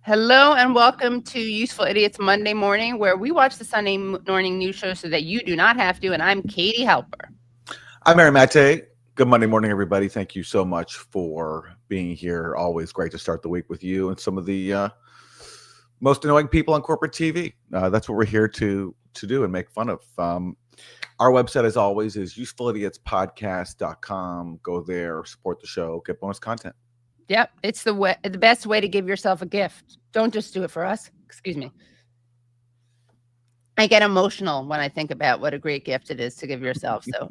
Hello and welcome to Useful Idiots Monday Morning, where we watch the Sunday morning news show so that you do not have to. And I'm Katie Halper. I'm Aaron Maté. Good Monday morning, everybody. Thank you so much for being here. Always great to start the week with you and some of the most annoying people on corporate TV. That's what we're here to do and make fun of. Our website, as always, is usefulidiotspodcast.com. Go there, support the show, get bonus content. Yep, it's the best way to give yourself a gift. Don't just do it for us. Excuse me. I get emotional when I think about what a great gift it is to give yourself. So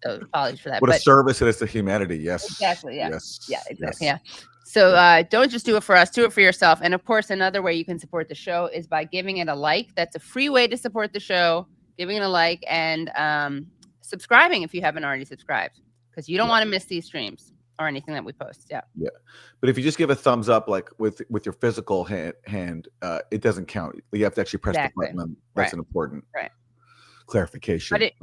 apologies for that. What a service it is to humanity. Yes. Exactly. Yeah. Yes. Yeah, exactly. Yes. Yeah. So don't just do it for us, do it for yourself. And of course, another way you can support the show is by giving it a like. That's a free way to support the show, giving it a like and subscribing if you haven't already subscribed, because you don't want to miss these streams or anything that we post. Yeah. But if you just give a thumbs up, like with your physical hand, it doesn't count. You have to actually press the button. That's an important clarification. Very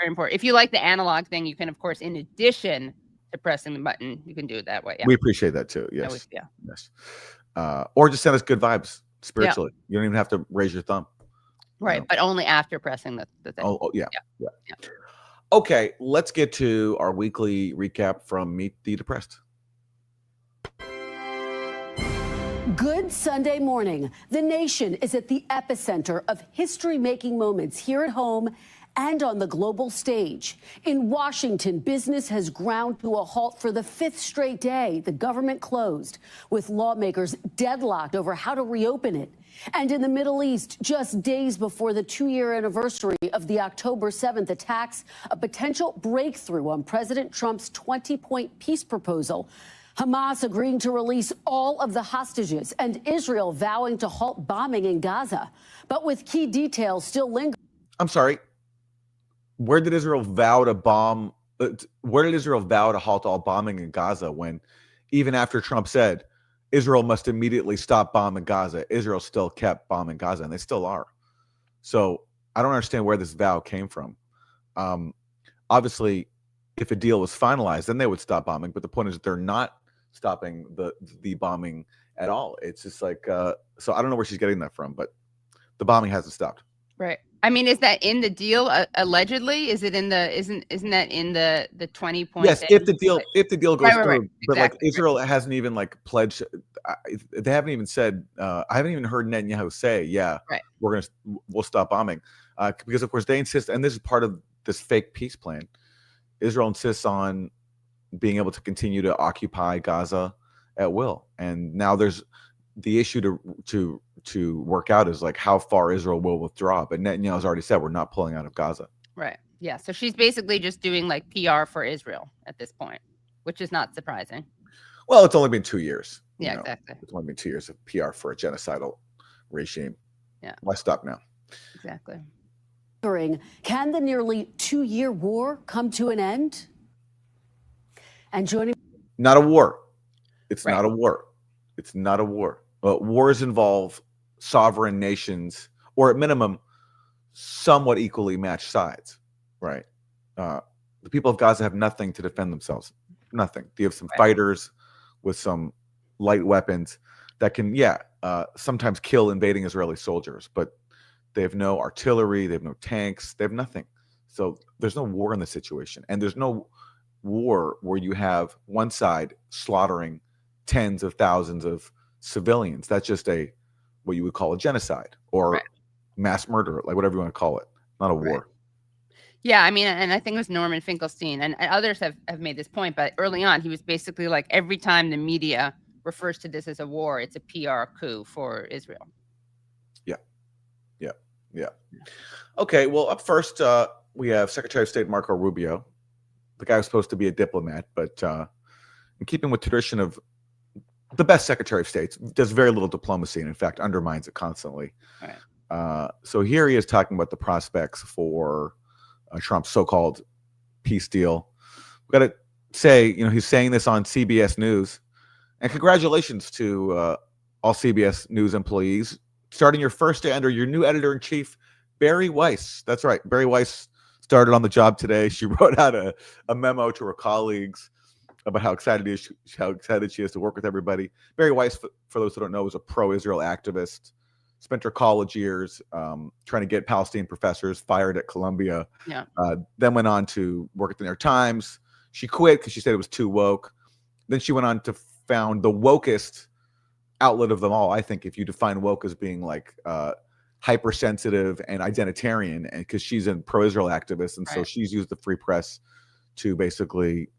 important. If you like the analog thing, you can, of course, in addition to pressing the button, you can do it that way. Yeah. We appreciate that too. Yes. Yes. Or just send us good vibes spiritually. You don't even have to raise your thumb. Right. But only after pressing the thing. Oh, yeah. Okay, let's get to our weekly recap from Meet the Depressed. Good Sunday morning. The nation is at the epicenter of history-making moments here at home and on the global stage. In Washington, business has ground to a halt for the fifth straight day. The government closed, with lawmakers deadlocked over how to reopen it. And in the Middle East, just days before the 2-year anniversary of the October 7th attacks, a potential breakthrough on President Trump's 20-point peace proposal. Hamas agreeing to release all of the hostages and Israel vowing to halt bombing in Gaza. But with key details still lingering. I'm sorry. Where did Israel vow to bomb? Where did Israel vow to halt all bombing in Gaza when even after Trump said Israel must immediately stop bombing Gaza, Israel still kept bombing Gaza, and they still are. So I don't understand where this vow came from. Obviously, if a deal was finalized, then they would stop bombing. But the point is that they're not stopping the bombing at all. It's just like, so I don't know where she's getting that from, but the bombing hasn't stopped. Right. I mean, is that in the deal? Allegedly, is it in the? Isn't that in the 20 point? Yes, if the deal goes through, right. But like Israel hasn't even like pledged. They haven't even said. I haven't even heard Netanyahu say, we'll stop bombing, because of course they insist, and this is part of this fake peace plan. Israel insists on being able to continue to occupy Gaza at will, and now there's the issue to work out is like how far Israel will withdraw. But Netanyahu's already said we're not pulling out of Gaza. Right. Yeah. So she's basically just doing like PR for Israel at this point, which is not surprising. Well, it's only been 2 years. Yeah, exactly. It's only been 2 years of PR for a genocidal regime. Yeah. Why stop now? Exactly. Can the nearly 2-year war come to an end? And joining. Not a war. It's not a war. It's not a war. Wars involve sovereign nations, or at minimum, somewhat equally matched sides, right? The people of Gaza have nothing to defend themselves. Nothing. They have some fighters with some light weapons that can, sometimes kill invading Israeli soldiers, but they have no artillery, they have no tanks, they have nothing. So there's no war in the situation. And there's no war where you have one side slaughtering tens of thousands of civilians. That's just what you would call a genocide or mass murder, like whatever you want to call it. Not a war. Yeah, I mean, and I think it was Norman Finkelstein and others have made this point, but early on he was basically like, every time the media refers to this as a war, it's a PR coup for Israel. Yeah. Okay, well, up first, we have Secretary of State Marco Rubio. The guy was supposed to be a diplomat, but in keeping with tradition of the best Secretary of States, does very little diplomacy and, in fact, undermines it constantly. Right. So here he is talking about the prospects for Trump's so-called peace deal. We've got to say, he's saying this on CBS News. And congratulations to all CBS News employees. Starting your first day under your new editor-in-chief, Barry Weiss. That's right. Barry Weiss started on the job today. She wrote out a memo to her colleagues about how excited she is to work with everybody. Barry Weiss, for those who don't know, is a pro-Israel activist. Spent her college years trying to get Palestinian professors fired at Columbia. Yeah. Then went on to work at the New York Times. She quit because she said it was too woke. Then she went on to found the wokest outlet of them all. I think if you define woke as being like hypersensitive and identitarian, and because she's a pro-Israel activist, and so she's used the free press to basically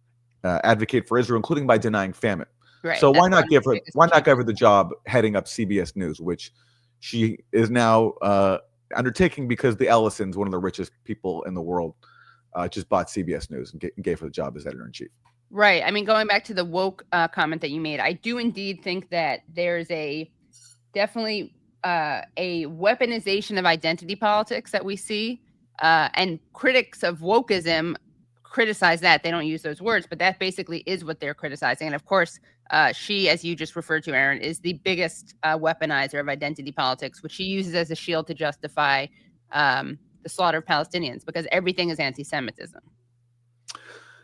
advocate for Israel, including by denying famine. Right. So why not give her the job heading up CBS News, which she is now undertaking because the Ellisons, one of the richest people in the world, just bought CBS News and gave her the job as editor-in-chief. Right. I mean, going back to the woke comment that you made, I do indeed think that there's definitely a weaponization of identity politics that we see, and critics of wokeism criticize that. They don't use those words, but that basically is what they're criticizing. And of course, she, as you just referred to, Aaron, is the biggest weaponizer of identity politics, which she uses as a shield to justify the slaughter of Palestinians, because everything is anti-Semitism.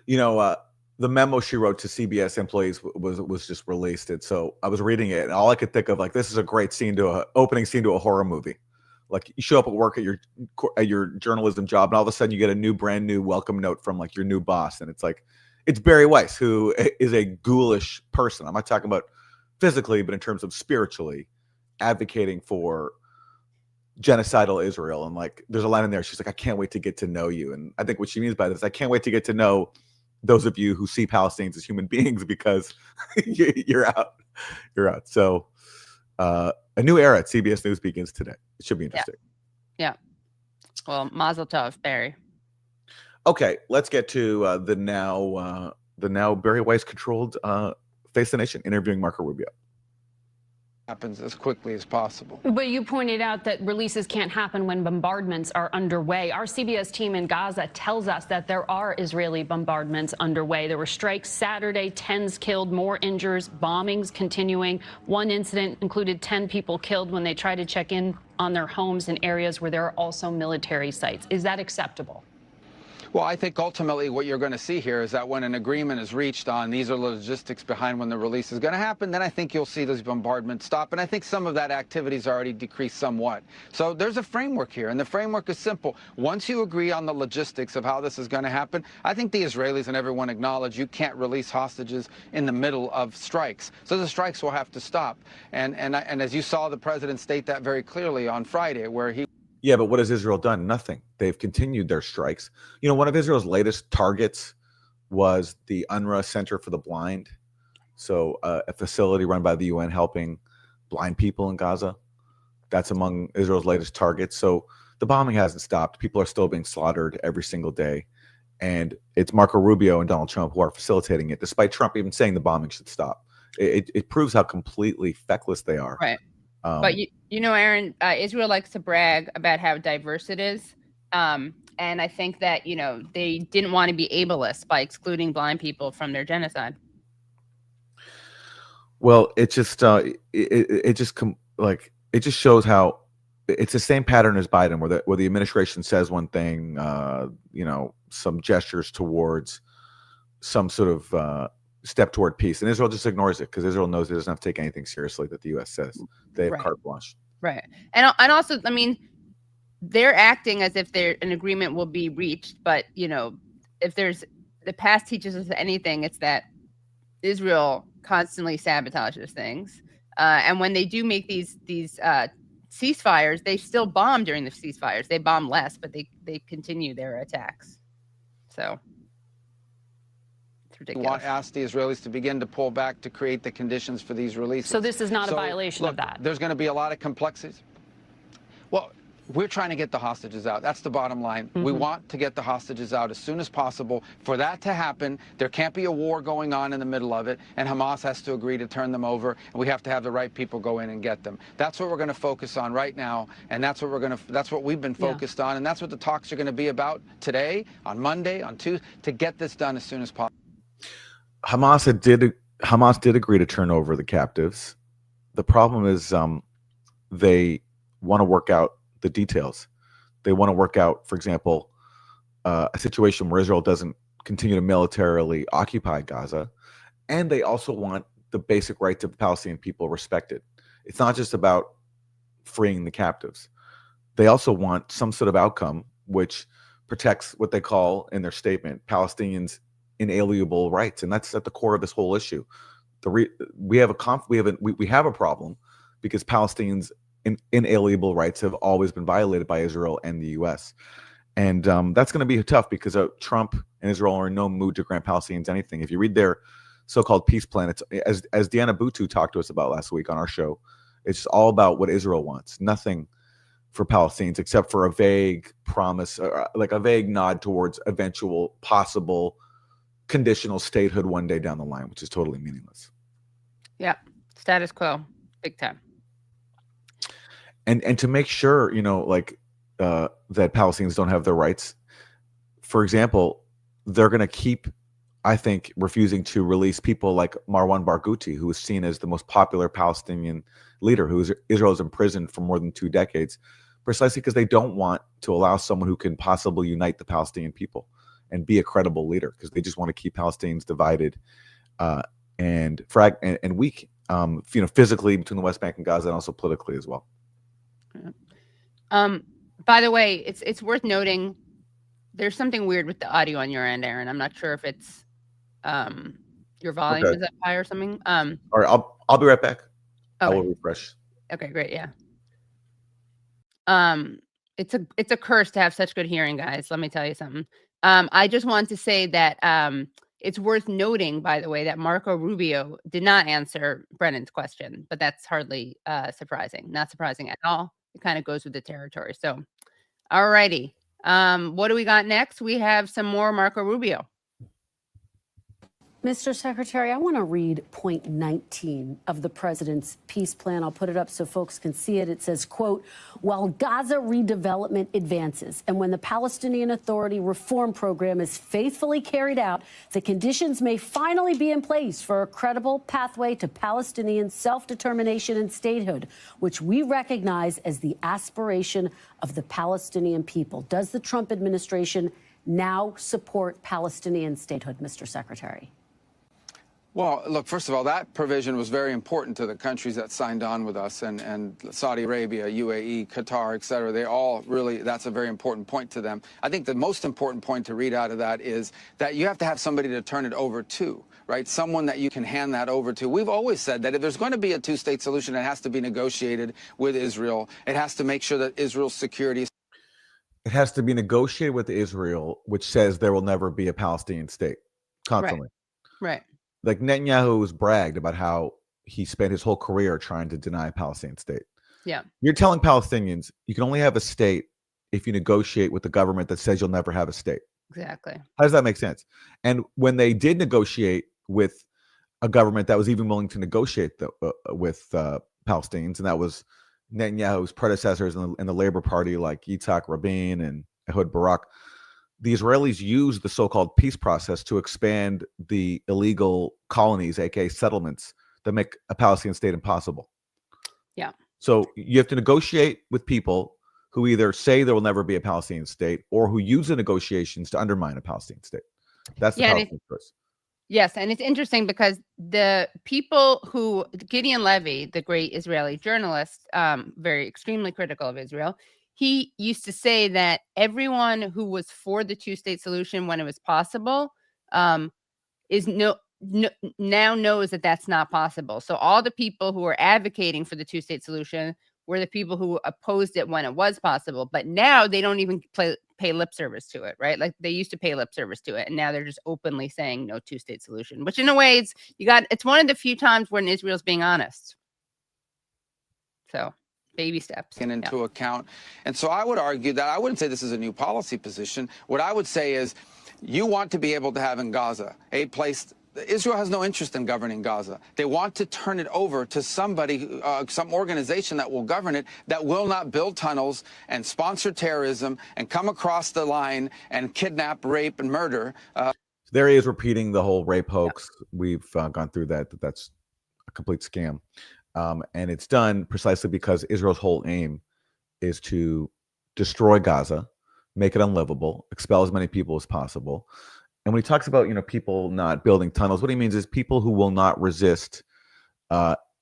You know, the memo she wrote to CBS employees was just released. And so I was reading it, and all I could think of, like, this is a great opening scene to a horror movie. Like, you show up at work at your journalism job, and all of a sudden you get a brand new welcome note from like your new boss, and it's like, it's Barry Weiss, who is a ghoulish person. I'm not talking about physically, but in terms of spiritually, advocating for genocidal Israel. And like, there's a line in there. She's like, I can't wait to get to know you. And I think what she means by this, I can't wait to get to know those of you who see Palestinians as human beings, because you're out. So a new era at CBS News begins today. It should be interesting. Yeah. Well, Mazel Tov, Barry. Okay, let's get to the now Barry Weiss controlled Face the Nation interviewing Marco Rubio. Happens as quickly as possible. But you pointed out that releases can't happen when bombardments are underway. Our CBS team in Gaza tells us that there are Israeli bombardments underway. There were strikes Saturday, 10s killed, more injuries, bombings continuing. One incident included 10 people killed when they tried to check in on their homes in areas where there are also military sites. Is that acceptable? Well, I think ultimately what you're going to see here is that when an agreement is reached on these are the logistics behind when the release is going to happen, then I think you'll see those bombardments stop. And I think some of that activity has already decreased somewhat. So there's a framework here, and the framework is simple. Once you agree on the logistics of how this is going to happen, I think the Israelis and everyone acknowledge you can't release hostages in the middle of strikes. So the strikes will have to stop. And as you saw the president state that very clearly on Friday, where he... Yeah, but what has Israel done? Nothing. They've continued their strikes. You know, one of Israel's latest targets was the UNRWA Center for the Blind. So a facility run by the UN helping blind people in Gaza. That's among Israel's latest targets. So the bombing hasn't stopped. People are still being slaughtered every single day. And it's Marco Rubio and Donald Trump who are facilitating it, despite Trump even saying the bombing should stop. It proves how completely feckless they are. Right. But you know, Aaron, Israel likes to brag about how diverse it is. And I think that, you know, they didn't want to be ableist by excluding blind people from their genocide. Well, it just shows how it's the same pattern as Biden, where the administration says one thing, you know, some gestures towards some sort of step toward peace, and Israel just ignores it because Israel knows it doesn't have to take anything seriously that the U.S. says. They have carte blanche. Right. And also, I mean, they're acting as if an agreement will be reached. But, you know, if the past teaches us anything, it's that Israel constantly sabotages things. And when they do make these ceasefires, they still bomb during the ceasefires. They bomb less, but they continue their attacks. So it's ridiculous. Ask the Israelis to begin to pull back to create the conditions for these releases. So this is not a violation of that. There's going to be a lot of complexities. Well, we're trying to get the hostages out. That's the bottom line. We want to get the hostages out as soon as possible. For that to happen, there can't be a war going on in the middle of it, and Hamas has to agree to turn them over, and we have to have the right people go in and get them. That's what we're going to focus on right now, and that's what we've been focused on, and that's what the talks are going to be about today, on Monday, on Tuesday, to get this done as soon as possible. Hamas did agree to turn over the captives. The problem is they want to work out the details. They want to work out, for example, a situation where Israel doesn't continue to militarily occupy Gaza. And they also want the basic rights of the Palestinian people respected. It's not just about freeing the captives. They also want some sort of outcome which protects what they call in their statement Palestinians' inalienable rights, and that's at the core of this whole issue. We have a problem because Palestinians' inalienable rights have always been violated by Israel and the U.S. And that's going to be tough because Trump and Israel are in no mood to grant Palestinians anything. If you read their so-called peace plan, it's as Diana Butu talked to us about last week on our show, it's just all about what Israel wants. Nothing for Palestinians except for a vague promise, like a vague nod towards eventual possible conditional statehood one day down the line, which is totally meaningless. Yeah, status quo, big time. And to make sure, that Palestinians don't have their rights, for example, they're going to keep, I think, refusing to release people like Marwan Barghouti, who is seen as the most popular Palestinian leader, who Israel has imprisoned for more than 2 decades, precisely because they don't want to allow someone who can possibly unite the Palestinian people and be a credible leader, because they just want to keep Palestinians divided and weak, physically between the West Bank and Gaza, and also politically as well. By the way, it's worth noting there's something weird with the audio on your end, Aaron. I'm not sure if it's your volume is up high or something. All right, I'll be right back. Okay. I will refresh. Okay, great. Yeah. It's a curse to have such good hearing, guys. Let me tell you something. I just want to say that it's worth noting, by the way, that Marco Rubio did not answer Brennan's question, but that's hardly surprising. Not surprising at all. It kind of goes with the territory. So, all righty. What do we got next? We have some more Marco Rubio. Mr. Secretary, I want to read point 19 of the president's peace plan. I'll put it up so folks can see it. It says, quote, while Gaza redevelopment advances and when the Palestinian Authority reform program is faithfully carried out, the conditions may finally be in place for a credible pathway to Palestinian self-determination and statehood, which we recognize as the aspiration of the Palestinian people. Does the Trump administration now support Palestinian statehood, Mr. Secretary? Well, look, first of all, that provision was very important to the countries that signed on with us, and Saudi Arabia, UAE, Qatar, et cetera. They all really, that's a very important point to them. I think the most important point to read out of that is that you have to have somebody to turn it over to, right? Someone that you can hand that over to. We've always said that if there's going to be a two-state solution, it has to be negotiated with Israel. It has to make sure that Israel's security is. It has to be negotiated with Israel, which says there will never be a Palestinian state, constantly. Right. Like Netanyahu has bragged about how he spent his whole career trying to deny a Palestinian state. Yeah. You're telling Palestinians you can only have a state if you negotiate with the government that says you'll never have a state. Exactly. How does that make sense? And when they did negotiate with a government that was even willing to negotiate with Palestinians, and that was Netanyahu's predecessors in the Labor Party like Yitzhak Rabin and Ehud Barak, the Israelis used the so-called peace process to expand the illegal colonies, aka settlements, that make a Palestinian state impossible. Yeah. So you have to negotiate with people who either say there will never be a Palestinian state or who use the negotiations to undermine a Palestinian state. That's the Palestinian choice. Yes, and it's interesting because the people who Gideon Levy, the great Israeli journalist, very extremely critical of Israel, he used to say that everyone who was for the two-state solution when it was possible is now knows that that's not possible. So all the people who were advocating for the two-state solution were the people who opposed it when it was possible. But now they don't even pay lip service to it, right? Like they used to pay lip service to it, and now they're just openly saying no two-state solution. Which in a way, it's one of the few times when Israel's being honest. So. Baby steps into account. And so I would argue that I wouldn't say this is a new policy position. What I would say is you want to be able to have in Gaza a place. Israel has no interest in governing Gaza. They want to turn it over to somebody, some organization that will govern it, that will not build tunnels and sponsor terrorism and come across the line and kidnap, rape, and murder. There he is repeating the whole rape hoax. Yeah. We've gone through that. That's a complete scam. And it's done precisely because Israel's whole aim is to destroy Gaza, make it unlivable, expel as many people as possible, And when he talks about, people not building tunnels, what he means is people who will not resist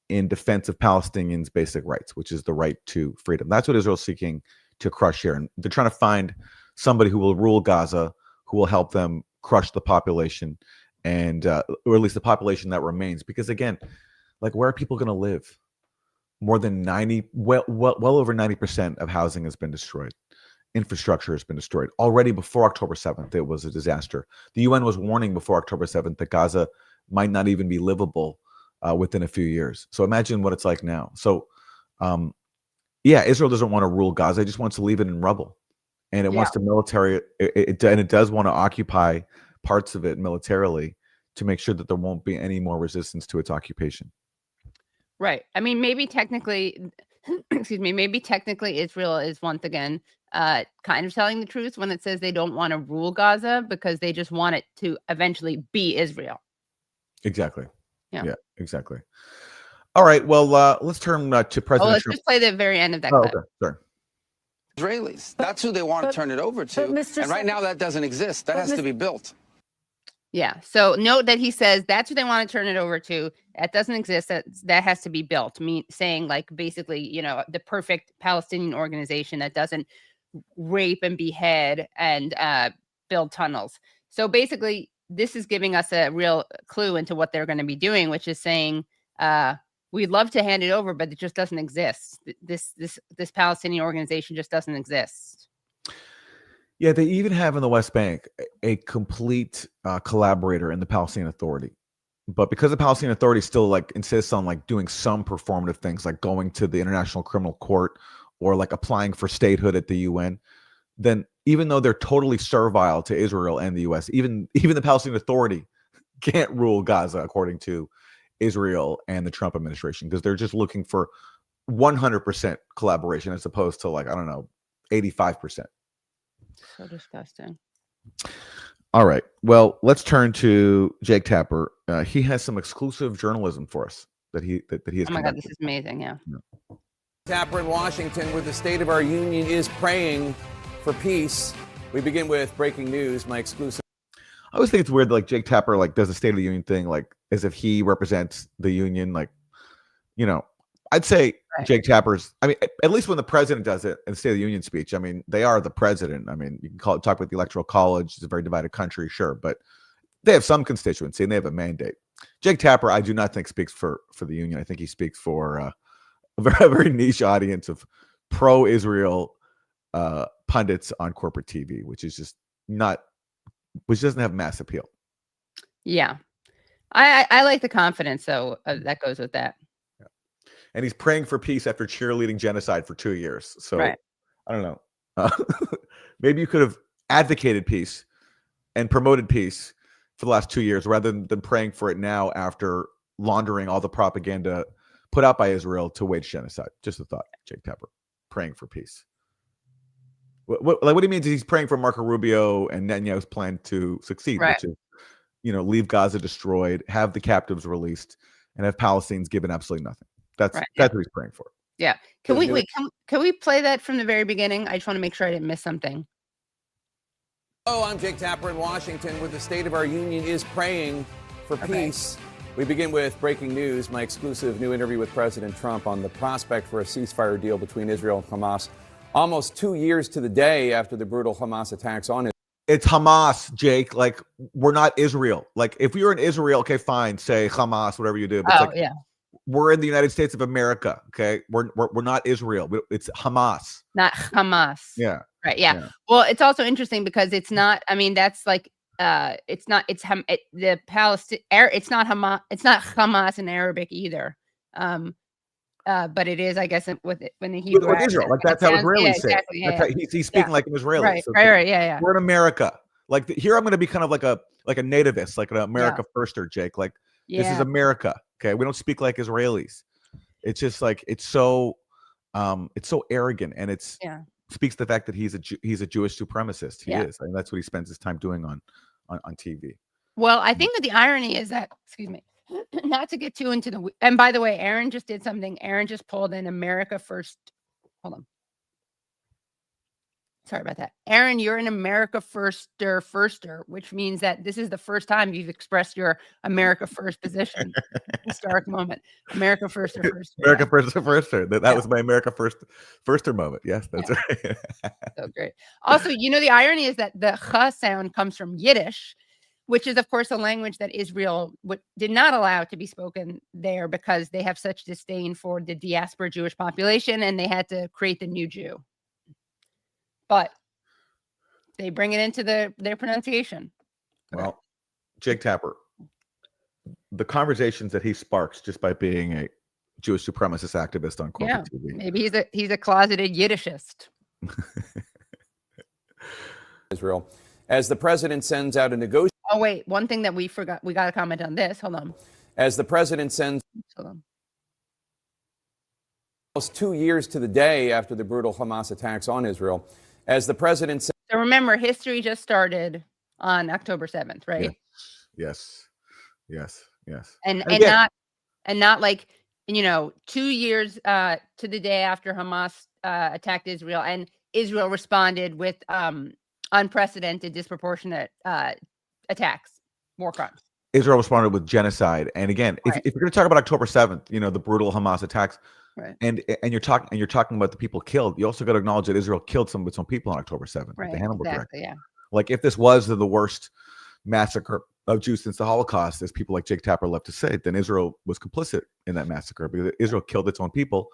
in defense of Palestinians' basic rights, which is the right to freedom. That's what Israel's seeking to crush here. And they're trying to find somebody who will rule Gaza, who will help them crush the population, and or at least the population that remains. Because again, like, where are people going to live? More than well over 90% of housing has been destroyed. Infrastructure has been destroyed. Already before October 7th, it was a disaster. The UN was warning before October 7th that Gaza might not even be livable within a few years. So imagine what it's like now. So, Israel doesn't want to rule Gaza. It just wants to leave it in rubble. And it wants to and it does want to occupy parts of it militarily to make sure that there won't be any more resistance to its occupation. Right. I mean, maybe technically, maybe technically Israel is once again kind of telling the truth when it says they don't want to rule Gaza, because they just want it to eventually be Israel. Exactly. Yeah, exactly. All right. Well, let's turn to President let's Trump. just play the very end of that clip. Okay. Sorry. Israelis. That's who they want to turn it over to. And right now that doesn't exist. That has to be built. Yeah. So note that he says that's who they want to turn it over to. That doesn't exist. That has to be built. Saying like basically, the perfect Palestinian organization that doesn't rape and behead and build tunnels. So basically, this is giving us a real clue into what they're going to be doing, which is saying we'd love to hand it over, but it just doesn't exist. This Palestinian organization just doesn't exist. Yeah, they even have in the West Bank a complete collaborator in the Palestinian Authority. But because the Palestinian Authority still insists on doing some performative things, like going to the International Criminal Court or applying for statehood at the UN, then even though they're totally servile to Israel and the US, even the Palestinian Authority can't rule Gaza according to Israel and the Trump administration, because they're just looking for 100% collaboration as opposed to 85%. So disgusting. All right. Well, let's turn to Jake Tapper. He has some exclusive journalism for us that he has. Oh my God, this is amazing. Yeah. Tapper in Washington, where the state of our union is praying for peace. We begin with breaking news. My exclusive. I always think it's weird, Jake Tapper does a State of the Union thing, as if he represents the union. I'd say right. Jake Tapper's. I mean, at least when the president does it in the State of the Union speech, I mean, they are the president. I mean, you can talk about the Electoral College. It's a very divided country, sure, but they have some constituency and they have a mandate. Jake Tapper, I do not think speaks for the union. I think he speaks for a very niche audience of pro-Israel pundits on corporate TV, which is just which doesn't have mass appeal. Yeah, I like the confidence though that goes with that. And he's praying for peace after cheerleading genocide for 2 years. So right. I don't know. Maybe you could have advocated peace and promoted peace for the last 2 years rather than praying for it now after laundering all the propaganda put out by Israel to wage genocide. Just a thought, Jake Tapper, praying for peace. What he means is he's praying for Marco Rubio and Netanyahu's plan to succeed, right. Which is, leave Gaza destroyed, have the captives released, and have Palestinians given absolutely nothing. That's what he's praying for. Yeah. Can we play that from the very beginning? I just want to make sure I didn't miss something. I'm Jake Tapper in Washington, where the state of our union is praying for peace. We begin with breaking news. My exclusive new interview with President Trump on the prospect for a ceasefire deal between Israel and Hamas. Almost 2 years to the day after the brutal Hamas attacks on Israel. It's Hamas, Jake. We're not Israel. If you're in Israel, okay, fine, say Hamas, whatever you do. But yeah. We're in the United States of America, okay? We're not Israel. It's Hamas. Not Hamas. Yeah. Right, yeah. Well, it's also interesting because it's not, I mean, that's it's not, the Palestine, it's not Hamas in Arabic either. But it is, I guess, when the Hebrew with Israel, that's how Israelis say it. Exactly, he's speaking like an Israeli. Right, right, yeah. We're in America. Here, I'm going to be kind of like a nativist, like an America firster, Jake. This is America. Okay, we don't speak like Israelis. It's just it's so arrogant, and speaks to the fact that he's a Jewish supremacist. He is, and that's what he spends his time doing on TV. Well, I think that the irony is that, excuse me, not to get too into the, and by the way, Aaron just did something. Aaron just pulled in America First. Hold on. Sorry about that. Aaron, you're an America firster, which means that this is the first time you've expressed your America first position. Historic moment. America firster. America firster. That was my America firster moment. Yes, that's right. So great. Also, the irony is that the ch sound comes from Yiddish, which is, of course, a language that Israel did not allow to be spoken there because they have such disdain for the diaspora Jewish population, and they had to create the new Jew. But they bring it into their pronunciation. Well, Jake Tapper, the conversations that he sparks just by being a Jewish supremacist activist on corporate TV. Maybe he's a closeted Yiddishist. Israel, as the president sends out a negotiation. Oh wait, one thing that we forgot. We got to comment on this. Hold on. As the president sends. Almost 2 years to the day after the brutal Hamas attacks on Israel. As the president said. So remember, history just started on October 7th, right? Yes. And not like 2 years to the day after Hamas attacked Israel, and Israel responded with unprecedented, disproportionate attacks, war crimes. Israel responded with genocide, and again, if you're going to talk about October 7th, the brutal Hamas attacks. Right. And you're talking about the people killed. You also got to acknowledge that Israel killed some of its own people on October 7th. Right. The Hannibal exactly. Direct. Yeah. Like if this was the worst massacre of Jews since the Holocaust, as people like Jake Tapper love to say, then Israel was complicit in that massacre because Israel killed its own people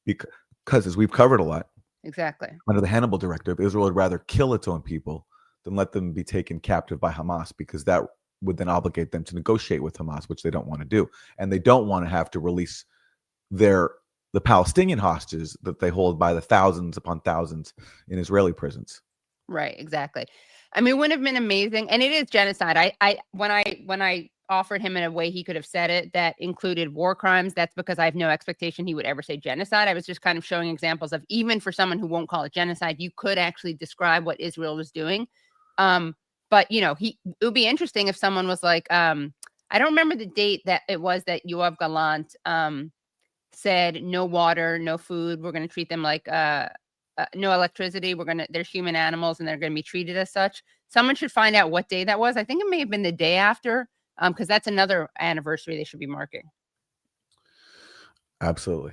because, as we've covered a lot, exactly, under the Hannibal Directive, Israel would rather kill its own people than let them be taken captive by Hamas, because that would then obligate them to negotiate with Hamas, which they don't want to do, and they don't want to have to release the Palestinian hostages that they hold by the thousands upon thousands in Israeli prisons. Right, exactly. I mean, it would have been amazing, and it is genocide. When I offered him in a way he could have said it that included war crimes, that's because I have no expectation he would ever say genocide. I was just kind of showing examples of, even for someone who won't call it genocide, you could actually describe what Israel was doing. But it would be interesting if someone was like, I don't remember the date that it was that Yoav Gallant said no water, no food. We're going to treat them like no electricity. They're human animals and they're going to be treated as such. Someone should find out what day that was. I think it may have been the day after, because that's another anniversary they should be marking. Absolutely.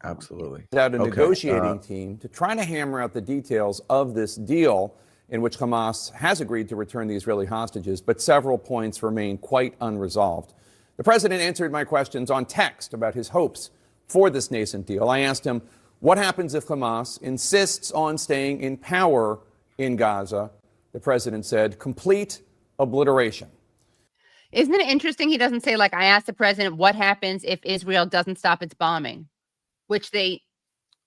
Out a negotiating team to try to hammer out the details of this deal in which Hamas has agreed to return the Israeli hostages, but several points remain quite unresolved. The president answered my questions on text about his hopes for this nascent deal. I asked him, what happens if Hamas insists on staying in power in Gaza? The president said, complete obliteration. Isn't it interesting? He doesn't say, like, I asked the president, what happens if Israel doesn't stop its bombing, which they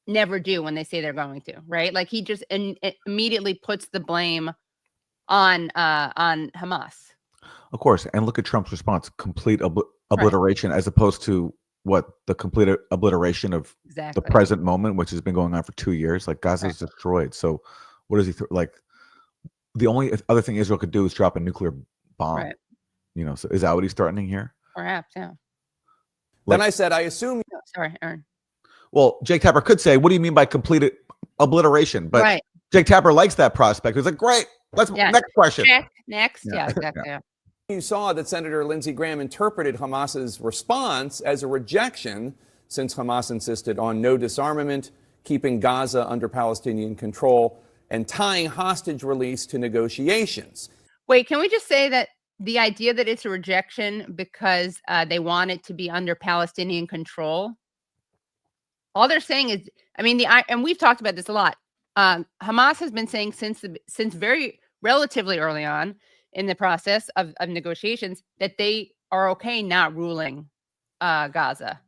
never do when they say they're going to, right? Like, he just immediately puts the blame on Hamas. Of course. And look at Trump's response, complete obliteration, as opposed to the complete obliteration of the present moment, which has been going on for 2 years. Like, Gaza is destroyed. So what does he like? The only other thing Israel could do is drop a nuclear bomb. Right. So is that what he's threatening here? Perhaps, yeah. Then I said, I assume. No, sorry, Aaron. Well, Jake Tapper could say, what do you mean by complete obliteration? But Jake Tapper likes that prospect. He's like, great. Next question. Next. Yeah, exactly. Yeah. You saw that Senator Lindsey Graham interpreted Hamas's response as a rejection, since Hamas insisted on no disarmament, keeping Gaza under Palestinian control, and tying hostage release to negotiations. Wait, can we just say that the idea that it's a rejection because they want it to be under Palestinian control? All they're saying is, and we've talked about this a lot. Hamas has been saying since very relatively early on in the process of negotiations that they are okay not ruling Gaza.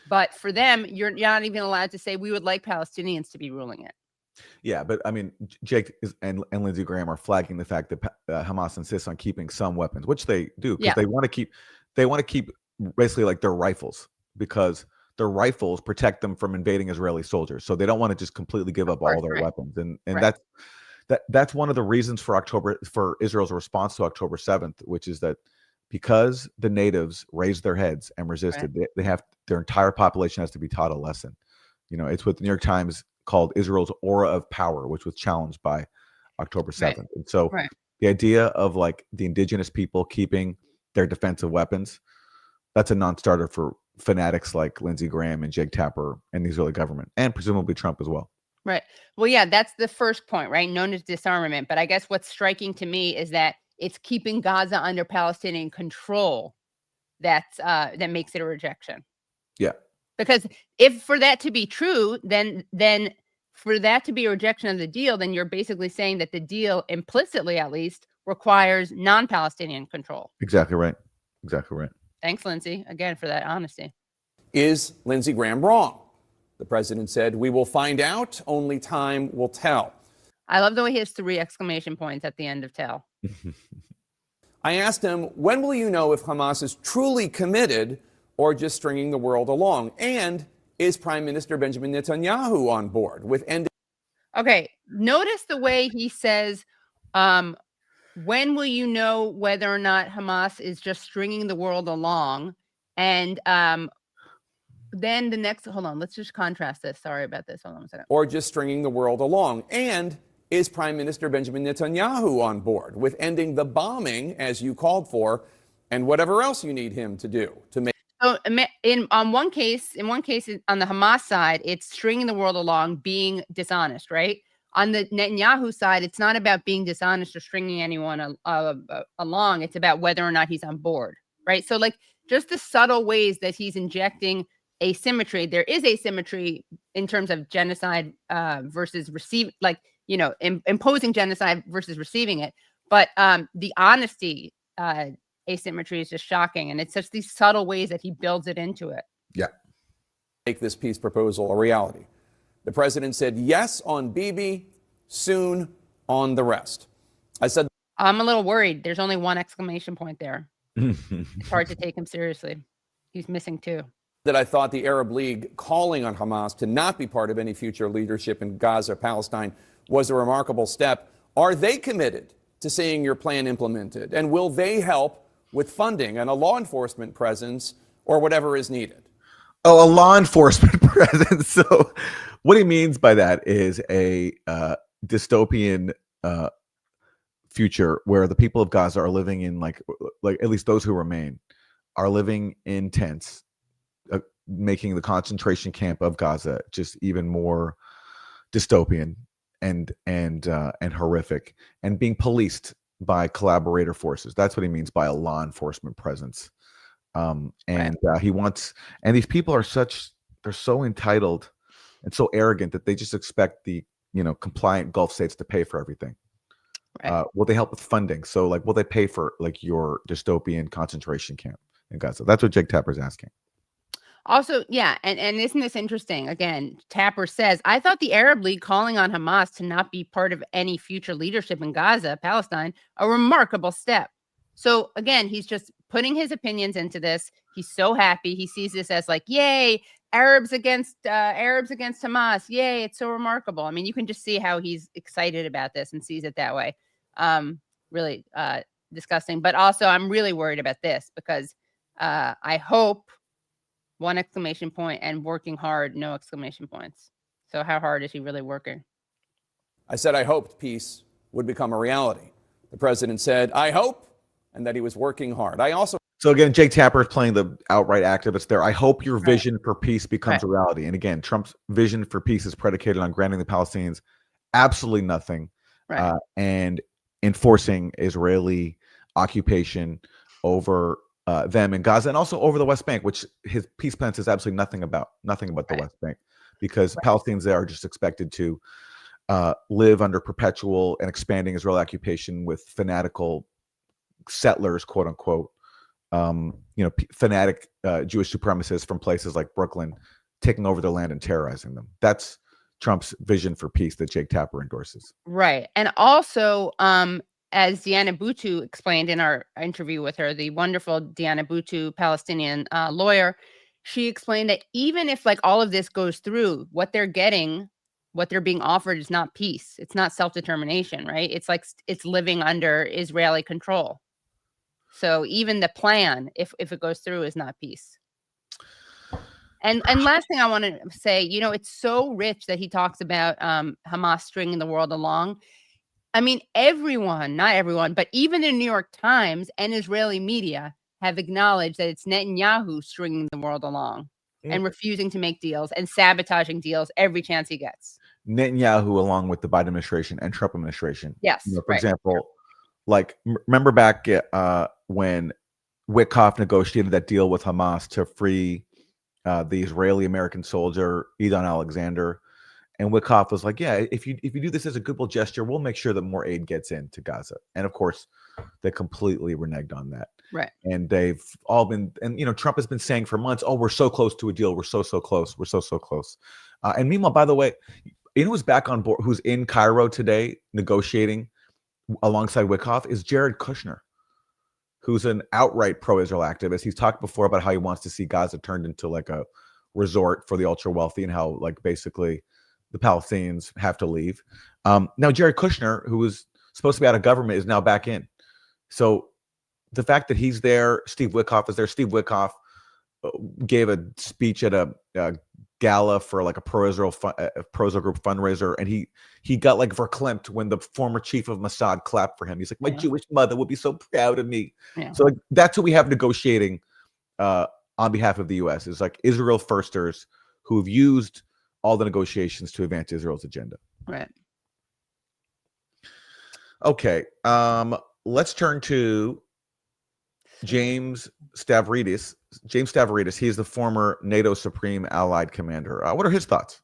But for them, you're not even allowed to say we would like Palestinians to be ruling it. Yeah, but Jake and Lindsey Graham are flagging the fact that Hamas insists on keeping some weapons, which they do, because they want to keep basically like their rifles, because their rifles protect them from invading Israeli soldiers. So they don't want to just completely give up all their weapons. And that's one of the reasons for Israel's response to October 7th, which is that because the natives raised their heads and resisted, they have their entire population has to be taught a lesson. It's what the New York Times called Israel's aura of power, which was challenged by October 7th. Right. And so Right. the idea of like the indigenous people keeping their defensive weapons, that's a non-starter for fanatics like Lindsey Graham and Jake Tapper and the Israeli government, and presumably Trump as well. Right. Well, yeah, that's the first point, right? Known as disarmament. But I guess what's striking to me is that it's keeping Gaza under Palestinian control. That makes it a rejection. Yeah. Because if for that to be true, then for that to be a rejection of the deal, then you're basically saying that the deal, implicitly at least, requires non-Palestinian control. Exactly right. Exactly right. Thanks, Lindsey, again, for that honesty. Is Lindsey Graham wrong? The president said, "We will find out. Only time will tell." I love the way he has 3 exclamation points at the end of tell. I asked him, when will you know if Hamas is truly committed or just stringing the world along? And is Prime Minister Benjamin Netanyahu on board with ending? Okay, notice the way he says, when will you know whether or not Hamas is just stringing the world along? And then the next, hold on, let's just contrast this. Sorry about this. Hold on a second. Or just stringing the world along? And is Prime Minister Benjamin Netanyahu on board with ending the bombing, as you called for, and whatever else you need him to do to make? So in one case on the Hamas side, it's stringing the world along, being dishonest, right? On the Netanyahu side, it's not about being dishonest or stringing anyone along. It's about whether or not he's on board, right? So like just the subtle ways that he's injecting asymmetry. There is asymmetry in terms of genocide versus receive, like, you know, imposing genocide versus receiving it. But the honesty asymmetry is just shocking. And it's just these subtle ways that he builds it into it. Yeah. Make this peace proposal a reality. The president said yes on Bibi, soon on the rest. I said, I'm a little worried. There's only 1 exclamation point there. It's hard to take him seriously. He's missing 2. that I thought the Arab League calling on Hamas to not be part of any future leadership in Gaza, Palestine, was a remarkable step. Are they committed to seeing your plan implemented? And will they help with funding and a law enforcement presence or whatever is needed? Oh, a law enforcement presence. So what he means by that is a dystopian future where the people of Gaza are living in like at least those who remain are living in tents, making the concentration camp of Gaza just even more dystopian and horrific, and being policed by collaborator forces. That's what he means by a law enforcement presence. He wants, and these people are they're so entitled and so arrogant that they just expect the compliant Gulf states to pay for everything. Right. Will they help with funding? So will they pay for your dystopian concentration camp in Gaza? That's what Jake Tapper's asking. Also, yeah, and isn't this interesting? Again, Tapper says, I thought the Arab League calling on Hamas to not be part of any future leadership in Gaza, Palestine, a remarkable step. So again, he's just putting his opinions into this. He's so happy. He sees this as yay, Arabs against Hamas. Yay, it's so remarkable. I mean, you can just see how he's excited about this and sees it that way. Really disgusting. But also, I'm really worried about this because I hope 1 exclamation point and working hard, no exclamation points. So how hard is he really working? I said I hoped peace would become a reality. The president said, I hope, and that he was working hard. So again, Jake Tapper is playing the outright activist there. I hope your vision for peace becomes a reality. And again, Trump's vision for peace is predicated on granting the Palestinians absolutely nothing and enforcing Israeli occupation over them in Gaza and also over the West Bank, which his peace plan says absolutely nothing about the West Bank, because Palestinians there are just expected to live under perpetual and expanding Israeli occupation with fanatical settlers, quote unquote, fanatic Jewish supremacists from places like Brooklyn taking over their land and terrorizing them. That's Trump's vision for peace that Jake Tapper endorses. Right. And also, as Diana Boutou explained in our interview with her, the wonderful Diana Boutou, Palestinian lawyer, she explained that even if all of this goes through, what they're being offered is not peace. It's not self-determination, right? It's it's living under Israeli control. So even the plan, if it goes through, is not peace. And last thing I want to say, it's so rich that he talks about Hamas stringing the world along. I mean, everyone, not everyone, but even the New York Times and Israeli media have acknowledged that it's Netanyahu stringing the world along and refusing to make deals and sabotaging deals every chance he gets. Netanyahu, along with the Biden administration and Trump administration. Yes. For example, like remember back when Witkoff negotiated that deal with Hamas to free the Israeli-American soldier Idan Alexander, and Witkoff was like, "Yeah, if you do this as a goodwill gesture, we'll make sure that more aid gets into Gaza." And of course, they completely reneged on that. Right. And they've all been, and Trump has been saying for months, "Oh, we're so close to a deal. We're so close. We're so close." And meanwhile, by the way, who's back on board? Who's in Cairo today negotiating alongside Witkoff is Jared Kushner, who's an outright pro-Israel activist. He's talked before about how he wants to see Gaza turned into like a resort for the ultra wealthy, and how like basically the Palestinians have to leave. Now Jared Kushner, who was supposed to be out of government, is now back in. So the fact that he's there, Steve Witkoff is there. Steve Witkoff gave a speech at a gala for like a pro-Israel group fundraiser, and he got like verklempt when the former chief of Mossad clapped for him. He's like, "My Jewish mother would be so proud of me." Yeah. So like that's what we have negotiating on behalf of the U.S. is like Israel firsters who have used all the negotiations to advance Israel's agenda. Right. Okay. Let's turn to James Stavridis. James Stavridis, he is the former NATO Supreme Allied Commander. What are his thoughts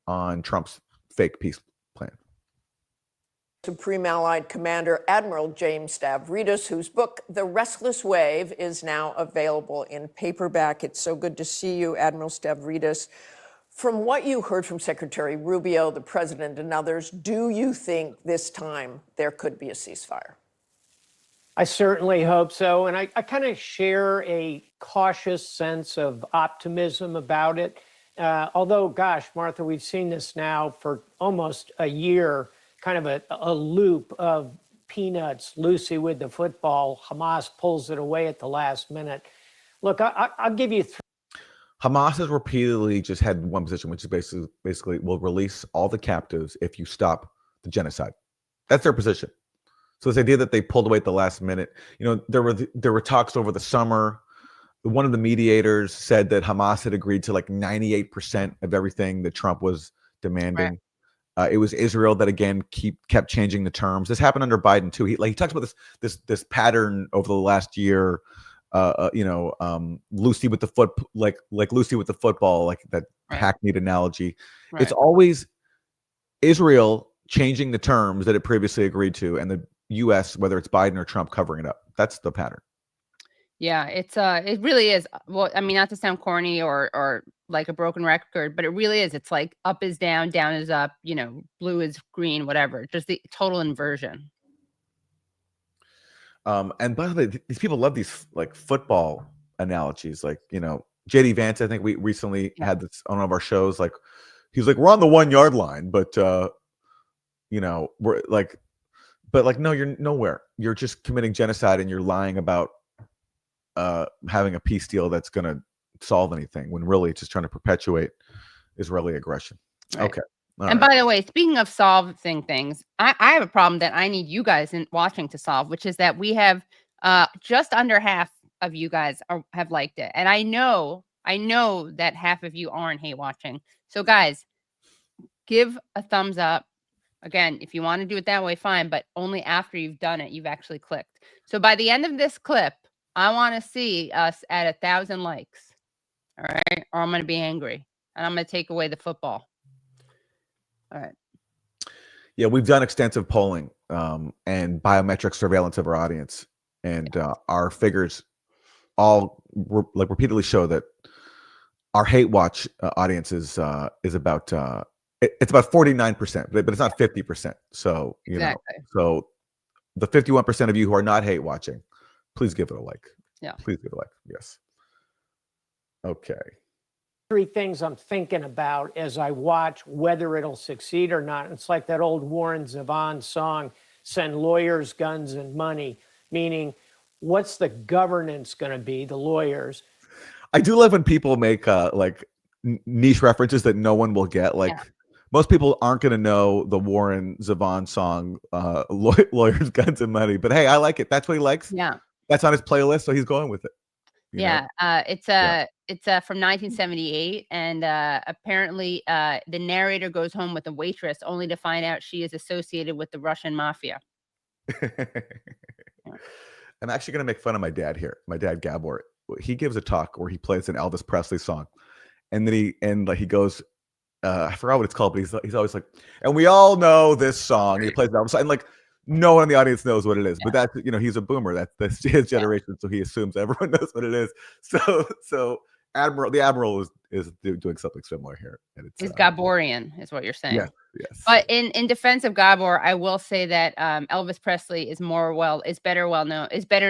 on Trump's fake peace plan? Supreme Allied Commander Admiral James Stavridis, whose book, The Restless Wave, is now available in paperback. It's so good to see you, Admiral Stavridis. From what you heard from Secretary Rubio, the president, and others, do you think this time there could be a ceasefire? I certainly hope so. And I kind of share a cautious sense of optimism about it. Although, gosh, Martha, we've seen this now for almost a year, kind of a loop of peanuts, Lucy with the football. Hamas pulls it away at the last minute. Look, I'll give you Hamas has repeatedly just had one position, which is basically we'll release all the captives if you stop the genocide. That's their position. So this idea that they pulled away at the last minute, there were talks over the summer. One of the mediators said that Hamas had agreed to like 98% of everything that Trump was demanding. Right. It was Israel that again kept changing the terms. This happened under Biden too. He talks about this pattern over the last year. Lucy with the foot, like Lucy with the football, like that hackneyed analogy. Right. It's always Israel changing the terms that it previously agreed to, and the U.S., whether it's Biden or Trump, covering it up. That's the pattern. Yeah, it really is. Well, I mean, not to sound corny or like a broken record, but it really is. It's like up is down, down is up, blue is green, whatever. Just the total inversion. And by the way, these people love these like football analogies. Like, JD Vance, I think we recently had this on one of our shows. Like, he's like, we're on the 1 yard line, but we're like, no, you're nowhere. You're just committing genocide, and you're lying about having a peace deal that's going to solve anything, when really it's just trying to perpetuate Israeli aggression. Right. Okay. And by the way, speaking of solving things, I have a problem that I need you guys watching to solve, which is that we have just under half of you guys have liked it. And I know that half of you aren't hate watching. So guys, give a thumbs up. Again, if you want to do it that way, fine, but only after you've done it, you've actually clicked. So by the end of this clip, I want to see us at 1,000 likes. All right. Or I'm going to be angry, and I'm going to take away the football. All right. Yeah, we've done extensive polling and biometric surveillance of our audience, and our figures all repeatedly show that our hate watch audience is about it's about 49%, but it's not 50%. So so the 51% of you who are not hate watching, please give it a like. Yeah, please give it a like. Yes. Okay. 3 things I'm thinking about as I watch whether it'll succeed or not. It's like that old Warren Zevon song, "Send lawyers, guns, and money," meaning what's the governance going to be, the lawyers? I do love when people make like niche references that no one will get. Like most people aren't going to know the Warren Zevon song, Lawyers, Guns, and Money. But hey, I like it. That's what he likes. Yeah. That's on his playlist, so he's going with it. It's from 1978, and apparently the narrator goes home with a waitress only to find out she is associated with the Russian mafia. I'm actually going to make fun of my dad here. My dad, Gabor, he gives a talk where he plays an Elvis Presley song, and then he goes, I forgot what it's called, but he's always like, and we all know this song. And he plays Elvis, and like no one in the audience knows what it is. But that's he's a boomer. That's his generation, so he assumes everyone knows what it is. So the Admiral is doing something similar here. And it's Gaborian, is what you're saying. Yes. But in defense of Gabor, I will say that Elvis Presley is better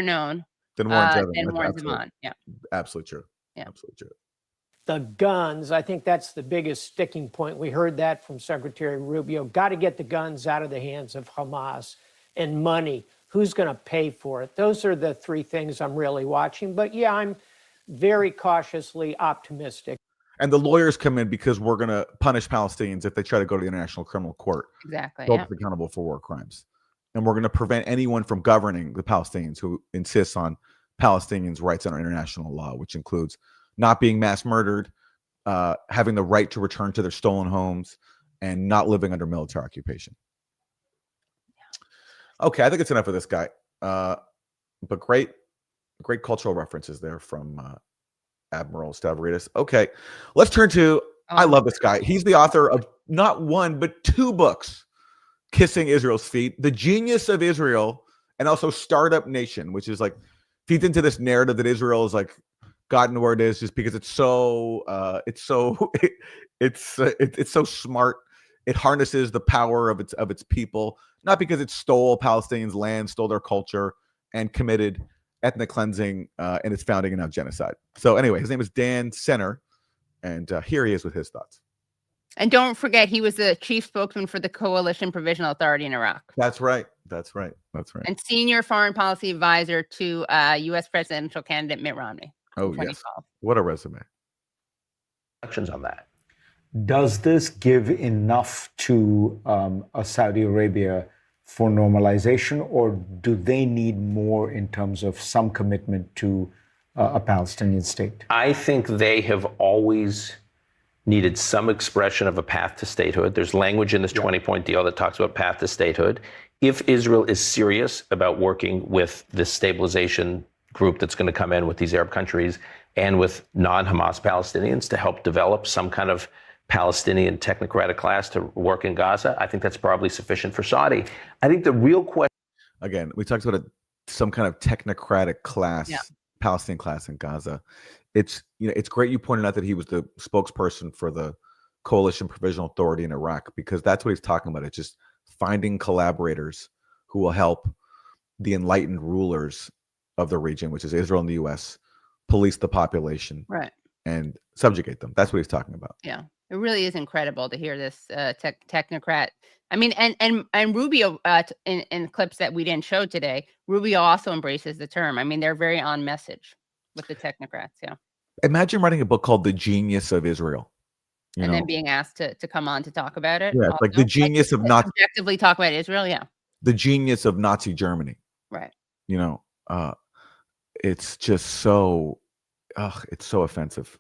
known than Warren Zevon. Yeah, absolutely true. Yeah, absolutely true. The guns, I think that's the biggest sticking point. We heard that from Secretary Rubio. Got to get the guns out of the hands of Hamas. And money, who's going to pay for it? Those are the three things I'm really watching. But yeah, I'm very cautiously optimistic. And the lawyers come in because we're going to punish Palestinians if they try to go to the International Criminal Court. Exactly. They'll be accountable for war crimes. And we're going to prevent anyone from governing the Palestinians who insists on Palestinians' rights under international law, which includes not being mass murdered, having the right to return to their stolen homes, and not living under military occupation. Okay, I think it's enough of this guy. But great cultural references there from Admiral Stavridis. Okay, let's turn to, I love this guy. He's the author of not one, but two books, Kissing Israel's Feet, The Genius of Israel, and also Startup Nation, which is like, feeds into this narrative that Israel is like gotten where it is just because it's so smart. It harnesses the power of its people, not because it stole Palestinians' land, stole their culture, and committed ethnic cleansing in its founding and now genocide. So anyway, his name is Dan Senner, and here he is with his thoughts. And don't forget, he was the chief spokesman for the Coalition Provisional Authority in Iraq. That's right. And senior foreign policy advisor to U.S. presidential candidate Mitt Romney. Oh, yes. What a resume. Questions on that. Does this give enough to Saudi Arabia for normalization, or do they need more in terms of some commitment to a Palestinian state? I think they have always needed some expression of a path to statehood. There's language in this 20-point deal that talks about path to statehood. If Israel is serious about working with this stabilization group that's going to come in with these Arab countries and with non-Hamas Palestinians to help develop some kind of Palestinian technocratic class to work in Gaza, I think that's probably sufficient for Saudi. I think the real question... Again, we talked about some kind of technocratic class, Palestinian class in Gaza. It's great you pointed out that he was the spokesperson for the Coalition Provisional Authority in Iraq, because that's what he's talking about. It's just finding collaborators who will help the enlightened rulers of the region, which is Israel and the U.S., police the population, right, and subjugate them. That's what he's talking about. Yeah, it really is incredible to hear this technocrat. I mean, and Rubio in clips that we didn't show today, Rubio also embraces the term. I mean, they're very on message with the technocrats. Yeah. Imagine writing a book called The Genius of Israel. Then being asked to come on to talk about it. Yeah, like the genius of not objectively talk about Israel. Yeah. The genius of Nazi Germany. Right. It's just so, it's so offensive.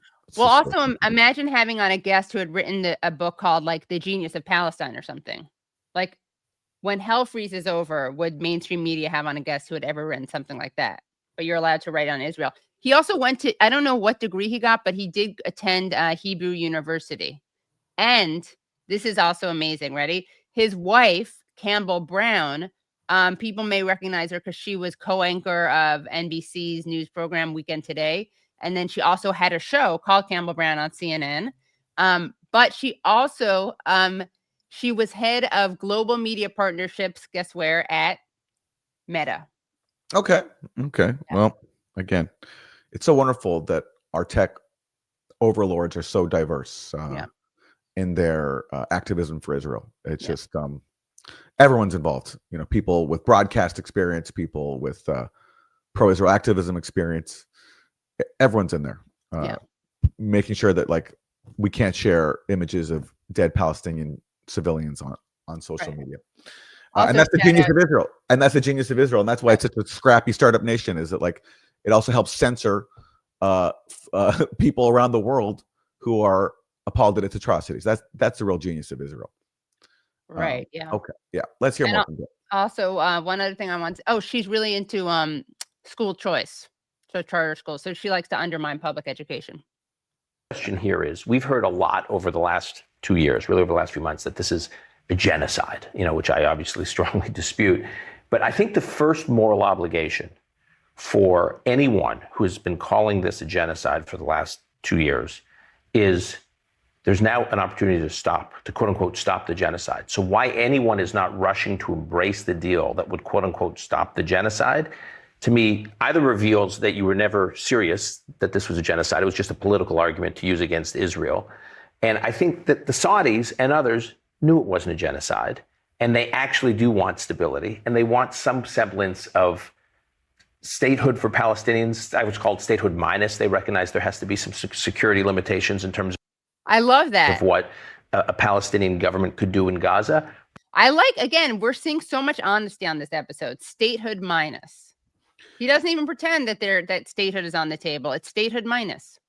Imagine having on a guest who had written a book called like The Genius of Palestine or something. Like, when hell freezes over, would mainstream media have on a guest who had ever written something like that? But you're allowed to write on Israel. He also went to, I don't know what degree he got, but he did attend Hebrew University. And this is also amazing. Ready? His wife, Campbell Brown, people may recognize her because she was co-anchor of NBC's news program Weekend Today. And then she also had a show called Campbell Brown on CNN. But she also, she was head of global media partnerships, guess where, at Meta. Okay. Yeah. Well, again, it's so wonderful that our tech overlords are so diverse in their activism for Israel. It's just everyone's involved. People with broadcast experience, people with pro-Israel activism experience. Everyone's in there. making sure that like we can't share images of dead Palestinian civilians on social media. And that's the genius of Israel. And that's the genius of Israel. And that's why it's such a scrappy startup nation, is that like it also helps censor people around the world who are appalled at its atrocities. That's the real genius of Israel. Right. Yeah. Okay. Yeah. Let's hear more from you. Also, one other thing I want to, she's really into school choice. So charter schools. So she likes to undermine public education. Question here is, we've heard a lot over the last 2 years, really over the last few months, that this is a genocide, which I obviously strongly dispute. But I think the first moral obligation for anyone who has been calling this a genocide for the last 2 years is there's now an opportunity to quote unquote, stop the genocide. So why anyone is not rushing to embrace the deal that would quote unquote stop the genocide, to me, either reveals that you were never serious that this was a genocide. It was just a political argument to use against Israel. And I think that the Saudis and others knew it wasn't a genocide, and they actually do want stability, and they want some semblance of statehood for Palestinians. I was called statehood minus. They recognize there has to be some security limitations in terms I love that. of what a Palestinian government could do in Gaza. Again, we're seeing so much honesty on this episode. Statehood minus. He doesn't even pretend that statehood is on the table. It's statehood minus.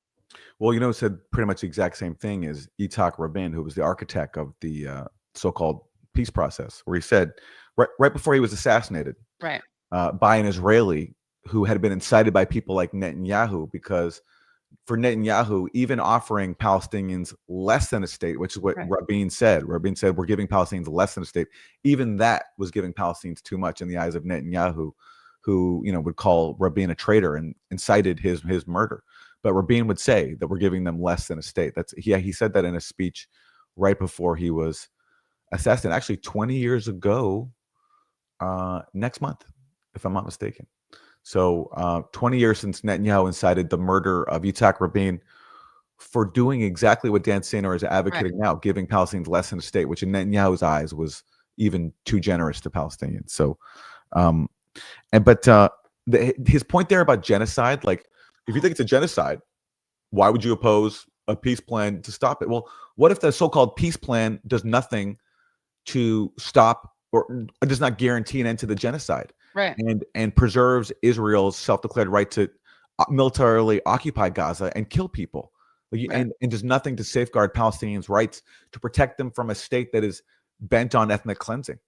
Well, said pretty much the exact same thing as Yitzhak Rabin, who was the architect of the so-called peace process, where he said right before he was assassinated, right, by an Israeli who had been incited by people like Netanyahu, because for Netanyahu, even offering Palestinians less than a state, which is what Rabin said. Rabin said, we're giving Palestinians less than a state. Even that was giving Palestinians too much in the eyes of Netanyahu, who would call Rabin a traitor and incited his murder. But Rabin would say that we're giving them less than a state. He said that in a speech right before he was assassinated, actually 20 years ago, next month, if I'm not mistaken. So 20 years since Netanyahu incited the murder of Yitzhak Rabin for doing exactly what Dan Senor is advocating now, giving Palestinians less than a state, which in Netanyahu's eyes was even too generous to Palestinians. So, his point there about genocide, like, if you think it's a genocide, why would you oppose a peace plan to stop it? Well, what if the so-called peace plan does nothing to stop or does not guarantee an end to the genocide, right? And preserves Israel's self-declared right to militarily occupy Gaza and kill people, and does nothing to safeguard Palestinians' rights to protect them from a state that is bent on ethnic cleansing.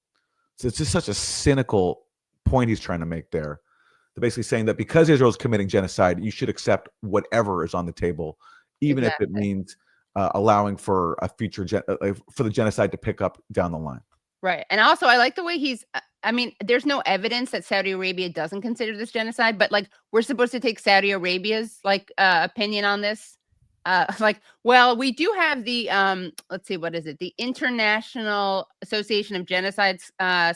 So it's just such a cynical point he's trying to make there. They're basically saying that because Israel is committing genocide, you should accept whatever is on the table, even if it means allowing for a future for the genocide to pick up down the line. Right. And also, I like the way there's no evidence that Saudi Arabia doesn't consider this genocide, but like, we're supposed to take Saudi Arabia's opinion on this. Well, we do have the let's see, what is it? The International Association of Genocide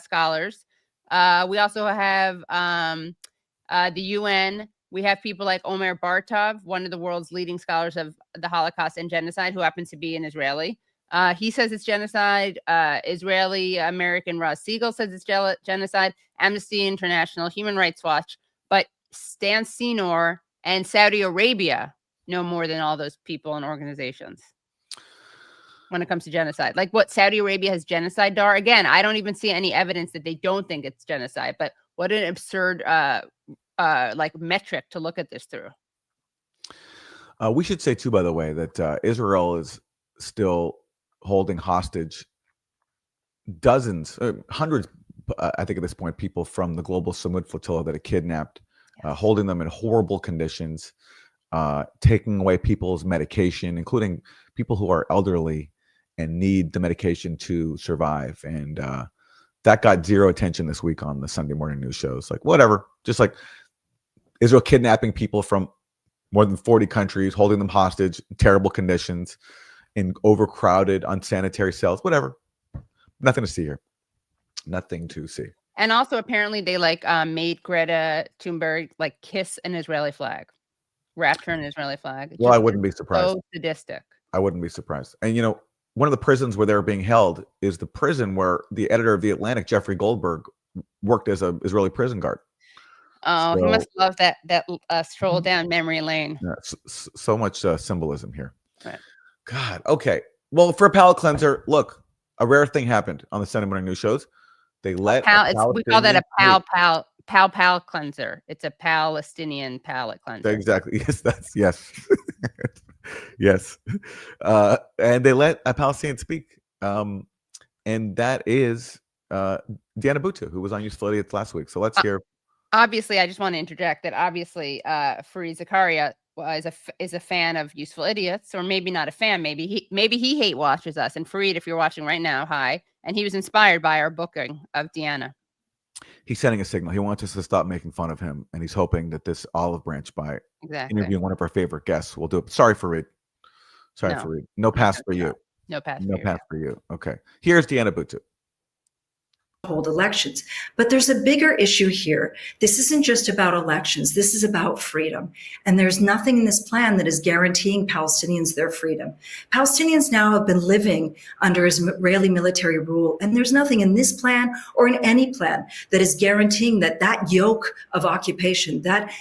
Scholars. We also have the UN. We have people like Omer Bartov, one of the world's leading scholars of the Holocaust and genocide, who happens to be an Israeli. He says it's genocide. Israeli American Ross Siegel says it's genocide. Amnesty International, Human Rights Watch. But Stan Senor and Saudi Arabia know more than all those people and organizations when it comes to genocide. Like, what Saudi Arabia has genocide dar. Again, I don't even see any evidence that they don't think it's genocide. But what an absurd metric to look at this through. We should say too, by the way, that Israel is still holding hostage dozens, hundreds, I think at this point, people from the global Samud flotilla that it kidnapped, holding them in horrible conditions, taking away people's medication, including people who are elderly and need the medication to survive. And that got zero attention this week on the Sunday morning news shows. Like, whatever, just like Israel kidnapping people from more than 40 countries, holding them hostage, terrible conditions, in overcrowded, unsanitary cells, whatever. Nothing to see here. Nothing to see. And also, apparently, they made Greta Thunberg kiss an Israeli flag, wrapped her in an Israeli flag. Well, I wouldn't be surprised. So sadistic. I wouldn't be surprised. And one of the prisons where they're being held is the prison where the editor of The Atlantic, Jeffrey Goldberg, worked as an Israeli prison guard. Oh, he So- must love that stroll down memory lane. Yeah, so much symbolism here. Right. God. Okay. Well, for a palate cleanser, look, a rare thing happened on the Sunday morning news shows. They let We call that a Palestinian- pal cleanser. It's a Palestinian palate cleanser. Exactly. Yes, that's yes. Yes. And they let a Palestinian speak. And that is Deanna Buttu, who was on Useful Idiots last week. So let's hear. Obviously, I just want to interject that obviously Fareed Zakaria is a fan of Useful Idiots, or maybe not a fan. Maybe he hate watches us. And Fareed, if you're watching right now, hi. And he was inspired by our booking of Deanna. He's sending a signal. He wants us to stop making fun of him, and he's hoping that this olive branch by interviewing one of our favorite guests will do it. Sorry, Fareed. Sorry, No. Fareed. No pass for you. No pass. No pass for you. Okay. Here's Deanna Buttu. Hold elections. But there's a bigger issue here. This isn't just about elections. This is about freedom. And there's nothing in this plan that is guaranteeing Palestinians their freedom. Palestinians now have been living under Israeli military rule, and there's nothing in this plan or in any plan that is guaranteeing that yoke of occupation, that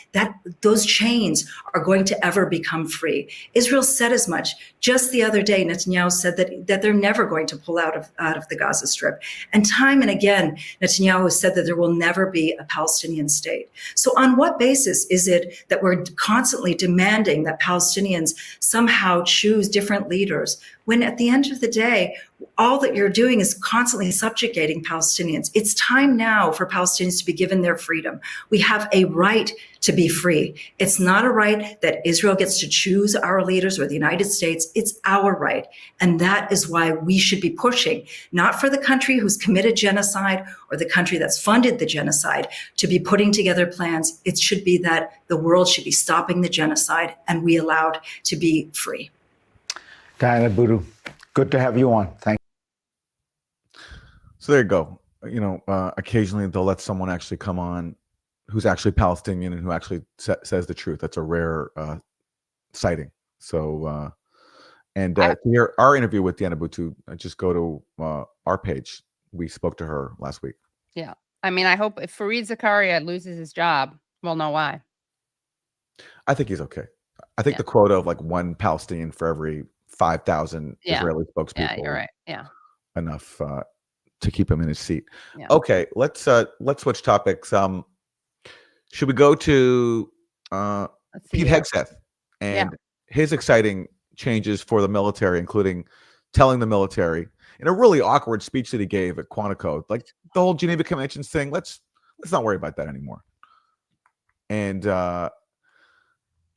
those chains are going to ever become free. Israel said as much. Just the other day, Netanyahu said that they're never going to pull out of the Gaza Strip. And time and again, Netanyahu said that there will never be a Palestinian state. So on what basis is it that we're constantly demanding that Palestinians somehow choose different leaders, when at the end of the day, all that you're doing is constantly subjugating Palestinians? It's time now for Palestinians to be given their freedom. We have a right to be free. It's not a right that Israel gets to choose our leaders or the United States. It's our right. And that is why we should be pushing, not for the country who's committed genocide or the country that's funded the genocide to be putting together plans. It should be that the world should be stopping the genocide and we allowed to be free. Diana Buttu, good to have you on. Thank you. So there you go. You know, occasionally they'll let someone actually come on who's actually Palestinian and who actually says the truth. That's a rare sighting. So, to hear our interview with Deanna Buttu, just go to our page. We spoke to her last week. Yeah. I mean, I hope if Fareed Zakaria loses his job, we'll know why. I think he's okay. I think the quota of like one Palestinian for every 5,000 Israeli spokespeople. Yeah, you're right. Yeah. Enough to keep him in his seat. Yeah. Okay, let's switch topics. Should we go to Pete Hegseth and his exciting changes for the military, including telling the military in a really awkward speech that he gave at Quantico, like the whole Geneva Conventions thing, let's not worry about that anymore. And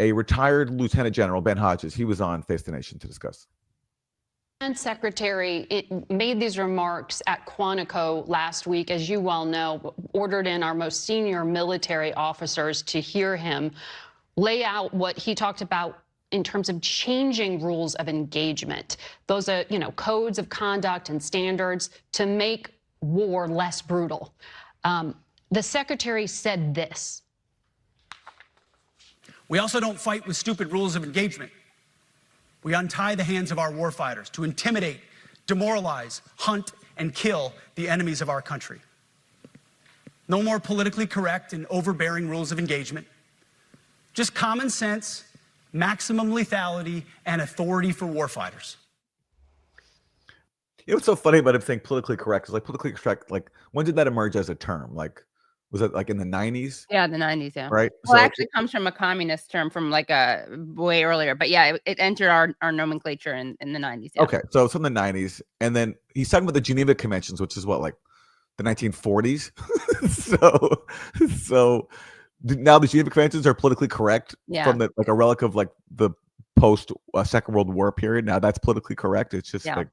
a retired Lieutenant General, Ben Hodges, he was on Face the Nation to discuss. Defense Secretary made these remarks at Quantico last week, as you well know, ordered in our most senior military officers to hear him lay out what he talked about in terms of changing rules of engagement. Those are, codes of conduct and standards to make war less brutal. The secretary said this. We also don't fight with stupid rules of engagement. We untie the hands of our warfighters to intimidate, demoralize, hunt, and kill the enemies of our country. No more politically correct and overbearing rules of engagement. Just common sense, maximum lethality, and authority for warfighters. You know what's so funny about him saying politically correct? Is like politically correct, like when did that emerge as a term? Like, was it like in the 90s? Yeah, the 90s, yeah. Right? Well, it actually comes from a communist term from like a way earlier. But yeah, it entered our nomenclature in the 90s. Yeah. Okay, so it's from the 90s. And then he's talking about the Geneva Conventions, which is what, like the 1940s? so now the Geneva Conventions are politically correct from the, like a relic of like the post Second World War period. Now that's politically correct. It's just like,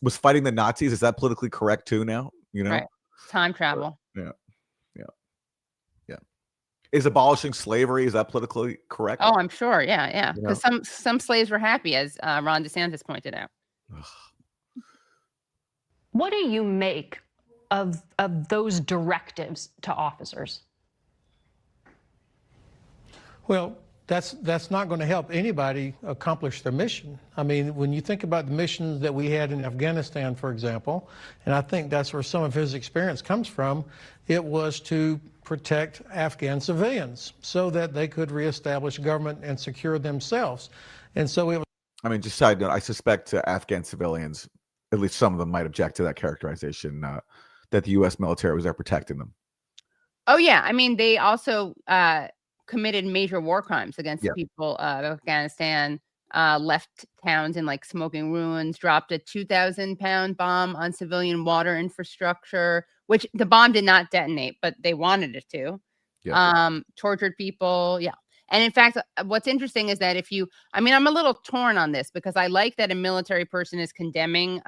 was fighting the Nazis, is that politically correct too now? Right. Time travel. Yeah. Is abolishing slavery, is that politically correct? Oh, I'm sure. Yeah. Because some slaves were happy, as Ron DeSantis pointed out. What do you make of those directives to officers? Well, that's not going to help anybody accomplish their mission. I mean, when you think about the missions that we had in Afghanistan, for example, and I think that's where some of his experience comes from, it was to protect Afghan civilians so that they could reestablish government and secure themselves. And so it was. I mean, just side note, I suspect Afghan civilians, at least some of them, might object to that characterization that the U.S. military was there protecting them. Oh, yeah. I mean, they also committed major war crimes against the people of Afghanistan, left towns in like smoking ruins, dropped a 2,000-pound bomb on civilian water infrastructure, which the bomb did not detonate, but they wanted it to. Tortured people. Yeah. And in fact, what's interesting is that I'm a little torn on this because I like that a military person is condemning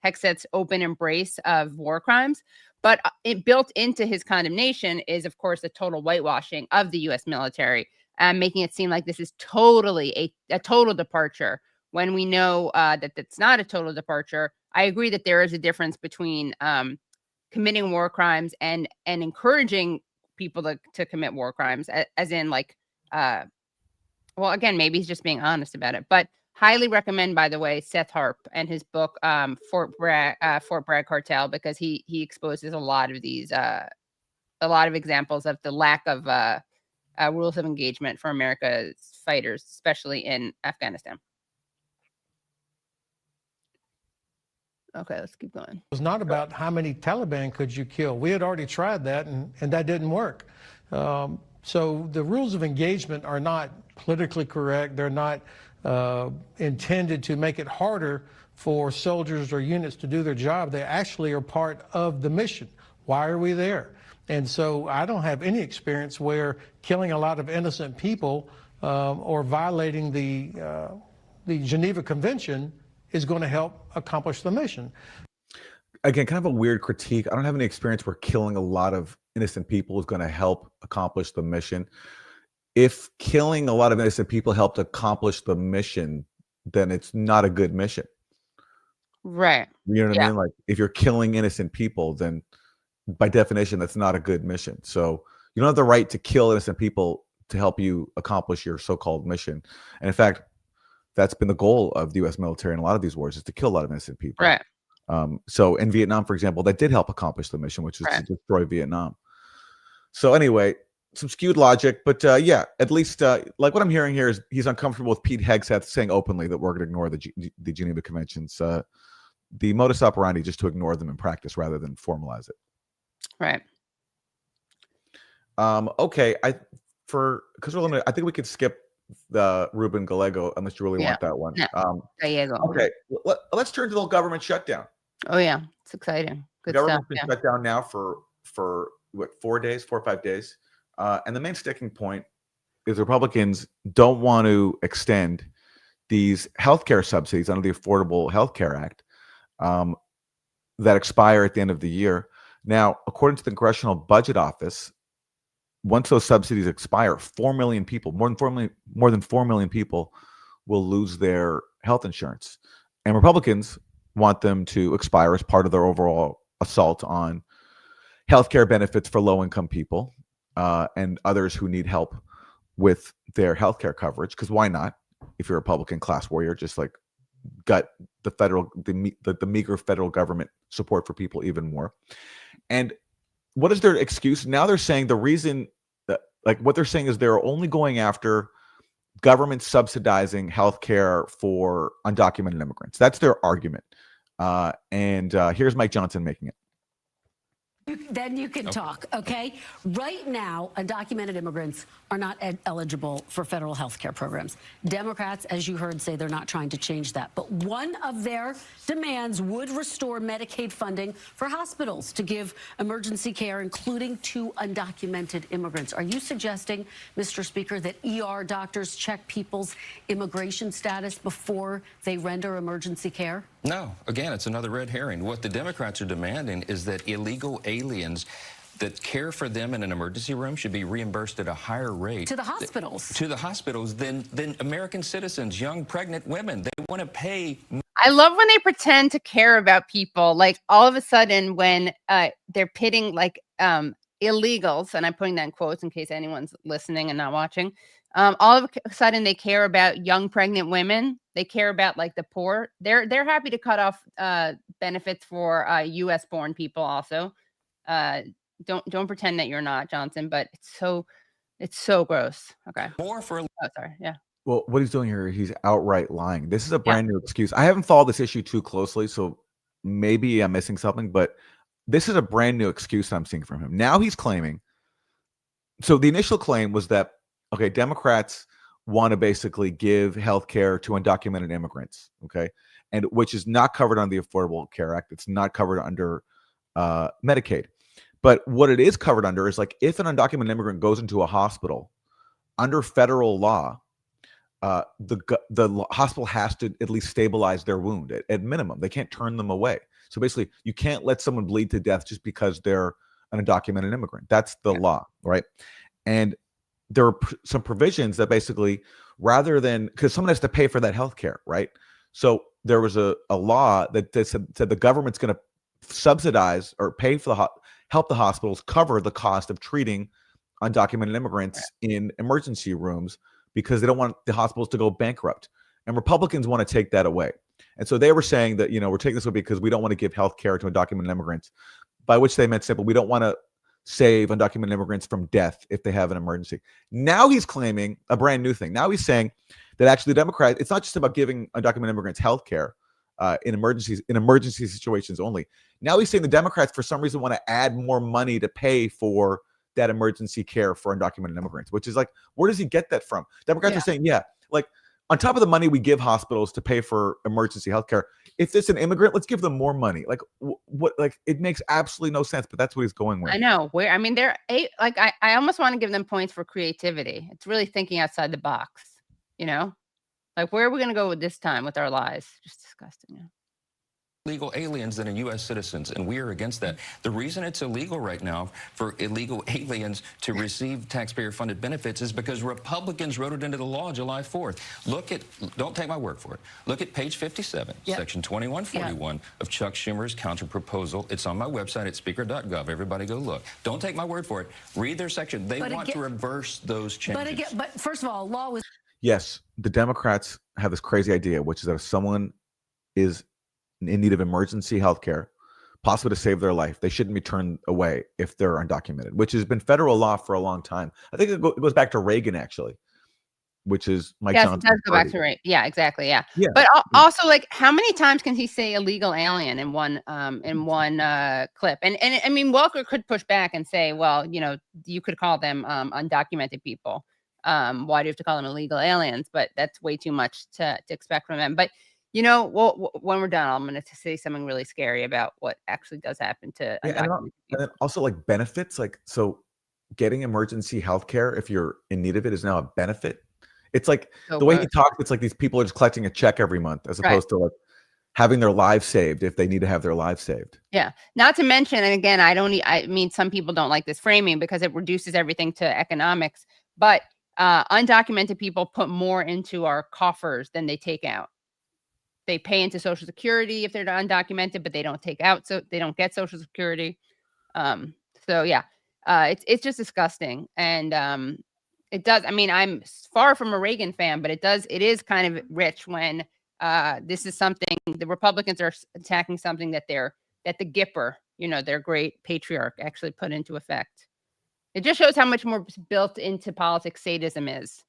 Hegseth's open embrace of war crimes. But it built into his condemnation is, of course, a total whitewashing of the U.S. military, making it seem like this is totally a total departure when we know that it's not a total departure. I agree that there is a difference between committing war crimes and encouraging people to commit war crimes, as in like, well, again, maybe he's just being honest about it. But highly recommend, by the way, Seth Harp and his book Fort Bragg Cartel, because he exposes a lot of these a lot of examples of the lack of rules of engagement for America's fighters, especially in Afghanistan. Okay, let's keep going. It was not about how many Taliban could you kill. We had already tried that, and that didn't work. So the rules of engagement are not politically correct. They're not intended to make it harder for soldiers or units to do their job. They actually are part of the mission. Why are we there? And so I don't have any experience where killing a lot of innocent people or violating the Geneva Convention is going to help accomplish the mission. Again, kind of a weird critique. I don't have any experience where killing a lot of innocent people is going to help accomplish the mission. If killing a lot of innocent people helped accomplish the mission, then it's not a good mission. Right. You know what I mean? Like, if you're killing innocent people, then by definition, that's not a good mission. So you don't have the right to kill innocent people to help you accomplish your so-called mission. And in fact, that's been the goal of the U.S. military in a lot of these wars, is to kill a lot of innocent people. Right. So in Vietnam, for example, that did help accomplish the mission, which is to destroy Vietnam. So anyway, some skewed logic, but at least like what I'm hearing here is he's uncomfortable with Pete Hegseth saying openly that we're going to ignore the Geneva Conventions. The modus operandi just to ignore them in practice rather than formalize it. Right. Okay. I think we could skip the Ruben Gallego unless you really want that one. No. Gallego. Okay. Let's turn to the government shutdown. Oh yeah, it's exciting. Good the government's stuff. been shut down now for what, 4 or 5 days. And the main sticking point is Republicans don't want to extend these healthcare subsidies under the Affordable Health Care Act that expire at the end of the year. Now, according to the Congressional Budget Office, once those subsidies expire, 4 million people, more than 4 million people, will lose their health insurance. And Republicans want them to expire as part of their overall assault on healthcare benefits for low-income people and others who need help with their healthcare coverage. Because why not? If you're a Republican class warrior, just like gut the meager federal government support for people even more. And what is their excuse? Now they're saying the reason that, like, what they're saying is they're only going after government subsidizing healthcare for undocumented immigrants. That's their argument. And here's Mike Johnson making it. Then you can talk, okay? Right now, undocumented immigrants are not eligible for federal health care programs. Democrats, as you heard, say they're not trying to change that. But one of their demands would restore Medicaid funding for hospitals to give emergency care, including to undocumented immigrants. Are you suggesting, Mr. Speaker, that ER doctors check people's immigration status before they render emergency care? No. Again, it's another red herring. What the Democrats are demanding is that illegal aliens that care for them in an emergency room should be reimbursed at a higher rate. To the hospitals. To the hospitals than American citizens, young pregnant women. They want to pay. I love when they pretend to care about people. Like all of a sudden when they're pitting like illegals, and I'm putting that in quotes in case anyone's listening and not watching. All of a sudden they care about young pregnant women. They care about like the poor. They're happy to cut off benefits for U.S. born people also. Don't pretend that you're not, Johnson. But it's so gross. Okay. More for. Oh, sorry. Yeah. Well, what he's doing here, he's outright lying. This is a brand new excuse. I haven't followed this issue too closely, so maybe I'm missing something, but this is a brand new excuse I'm seeing from him. Now he's claiming. So the initial claim was that, okay, Democrats want to basically give health care to undocumented immigrants, okay, and which is not covered under the Affordable Care Act. It's not covered under Medicaid. But what it is covered under is like if an undocumented immigrant goes into a hospital under federal law, the hospital has to at least stabilize their wound at minimum. They can't turn them away. So basically, you can't let someone bleed to death just because they're an undocumented immigrant. That's the law, right? And there are some provisions that basically, rather than, because someone has to pay for that health care, right? So there was a law that said the government's going to subsidize or pay for help the hospitals cover the cost of treating undocumented immigrants in emergency rooms, because they don't want the hospitals to go bankrupt. And Republicans want to take that away. And so they were saying that, we're taking this away because we don't want to give health care to undocumented immigrants, by which they meant simple, we don't want to save undocumented immigrants from death if they have an emergency. Now he's claiming a brand new thing. Now he's saying that actually the Democrats, it's not just about giving undocumented immigrants health care in emergency situations only. Now he's saying the Democrats, for some reason, want to add more money to pay for that emergency care for undocumented immigrants, which is like, where does he get that from? Democrats are saying, like on top of the money we give hospitals to pay for emergency healthcare, if it's an immigrant, let's give them more money. Like what? Like it makes absolutely no sense, but that's what he's going with. I know. I almost want to give them points for creativity. It's really thinking outside the box, Like where are we going to go with this time with our lies? Just disgusting. Yeah. Illegal aliens than in U.S. citizens, and we are against that. The reason it's illegal right now for illegal aliens to receive taxpayer-funded benefits is because Republicans wrote it into the law July 4th. Don't take my word for it. Look at page 57, section 2141 of Chuck Schumer's counter-proposal. It's on my website at speaker.gov. Everybody go look. Don't take my word for it. Read their section. They want to reverse those changes. But first of all, law was... Yes, the Democrats have this crazy idea, which is that if someone is in need of emergency health care, possibly to save their life, they shouldn't be turned away if they're undocumented, which has been federal law for a long time. I think it goes back to Reagan, actually, which is Mike Johnson. Yes, it does go back to Reagan. Yeah, exactly. Yeah. But also, like, how many times can he say illegal alien in one clip? And I mean, Walker could push back and say, well, you could call them undocumented people. Why do you have to call them illegal aliens? But that's way too much to expect from them. But when we're done, I'm going to say something really scary about what actually does happen to undocumented people. And then also like benefits, like so getting emergency health care if you're in need of it is now a benefit. It's like the way he talks, it's like these people are just collecting a check every month as opposed to like having their lives saved if they need to have their lives saved. Yeah. Not to mention, and again, I mean, some people don't like this framing because it reduces everything to economics, but undocumented people put more into our coffers than they take out. They pay into Social Security if they're undocumented, but they don't take out, so they don't get Social Security. It's just disgusting, and it does. I mean, I'm far from a Reagan fan, but it is kind of rich when this is something the Republicans are attacking something that the Gipper, their great patriarch, actually put into effect. It just shows how much more built into politics sadism is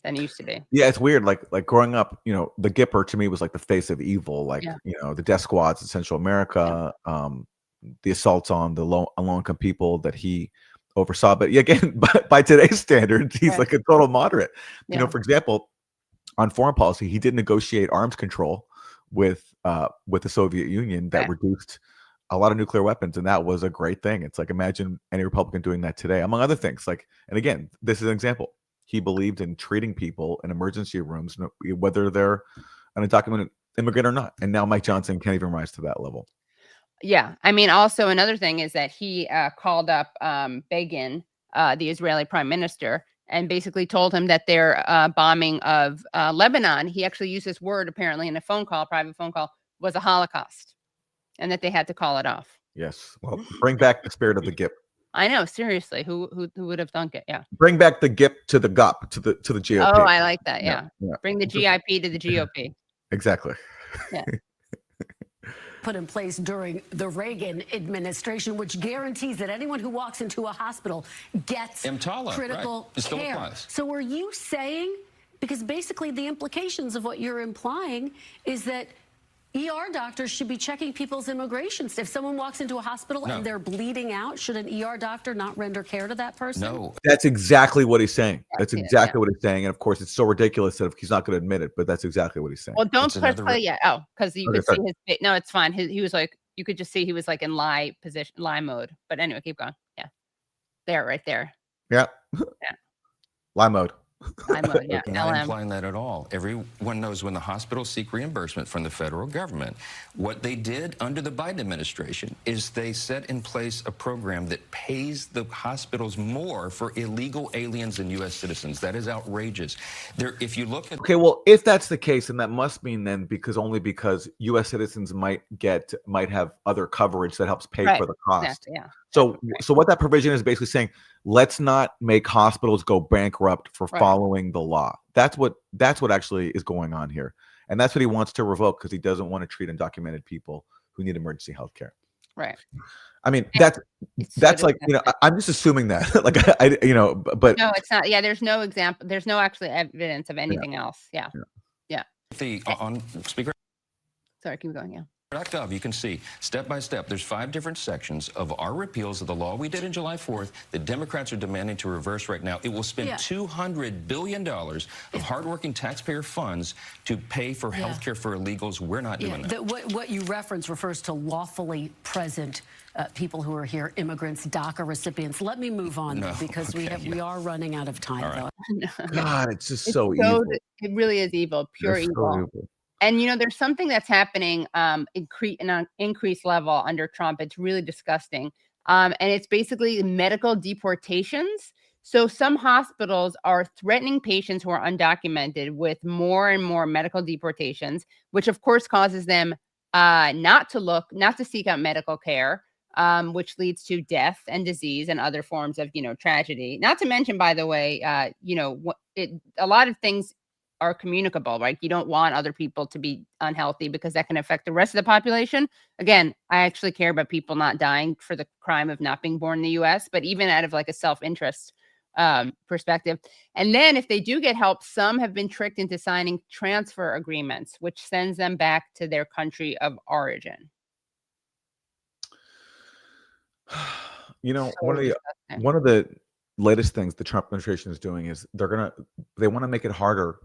than it used to be. Yeah, it's weird. Like growing up, the Gipper to me was like the face of evil. Like the death squads in Central America, the assaults on the low-income people that he oversaw. But again, by today's standards, he's like a total moderate. For example, on foreign policy, he did negotiate arms control with the Soviet Union that reduced a lot of nuclear weapons, and that was a great thing. It's like, imagine any Republican doing that today, among other things. Like, and again, this is an example. He believed in treating people in emergency rooms, whether they're an undocumented immigrant or not. And now Mike Johnson can't even rise to that level. Yeah. I mean, also another thing is that he called up Begin, the Israeli prime minister, and basically told him that their bombing of Lebanon, he actually used this word apparently in a private phone call, was a Holocaust, and that they had to call it off. Yes. Well, bring back the spirit of the GIP. I know, seriously, who would have thunk it? Yeah. Bring back the GIP to the GOP, to the GOP. Oh, I like that. Yeah. Bring the GIP to the GOP. Exactly. Yeah. put in place during the Reagan administration, which guarantees that anyone who walks into a hospital gets critical care. So are you saying, because basically the implications of what you're implying is that ER doctors should be checking people's immigration. If someone walks into a hospital and they're bleeding out, should an ER doctor not render care to that person? No. That's exactly what he's saying. That's exactly what he's saying. And of course, it's so ridiculous that he's not going to admit it, but that's exactly what he's saying. Well, don't press play yet. Oh, because you could see his face. No, it's fine. He was like, you could just see he was like in lie mode. But anyway, keep going. Yeah. There, right there. Yeah. Yeah. Lie mode. I'm not implying that at all. Everyone knows when the hospitals seek reimbursement from the federal government, what they did under the Biden administration is they set in place a program that pays the hospitals more for illegal aliens and U.S. citizens. That is outrageous. If you look at okay, well, if that's the case, then that must mean then because U.S. citizens might have other coverage that helps pay for the cost. Exactly, yeah. So what that provision is basically saying, let's not make hospitals go bankrupt for following the law. That's what actually is going on here. And that's what he wants to revoke because he doesn't want to treat undocumented people who need emergency health care. Right. I mean, that's like, I'm just assuming that but no, it's not. Yeah. There's no example. There's no actually evidence of anything else. Yeah. on Speaker. Sorry, keep going. Yeah. .gov, you can see step by step. There's 5 different sections of our repeals of the law we did in July 4th. The Democrats are demanding to reverse right now. It will spend $200 billion of hardworking taxpayer funds to pay for health care for illegals. We're not doing that. What you reference refers to lawfully present people who are here, immigrants, DACA recipients. Let me move on though, because we are running out of time. Though. God, it's just so evil. It really is evil, pure evil. And, there's something that's happening in an increased level under Trump. It's really disgusting. And it's basically medical deportations. So some hospitals are threatening patients who are undocumented with more and more medical deportations, which of course causes them not to seek out medical care, which leads to death and disease and other forms of, tragedy. Not to mention, by the way, a lot of things are communicable, right? You don't want other people to be unhealthy because that can affect the rest of the population. Again, I actually care about people not dying for the crime of not being born in the U.S., but even out of like a self-interest perspective. And then if they do get help, some have been tricked into signing transfer agreements, which sends them back to their country of origin. One of the latest things the Trump administration is doing is they want to make it harder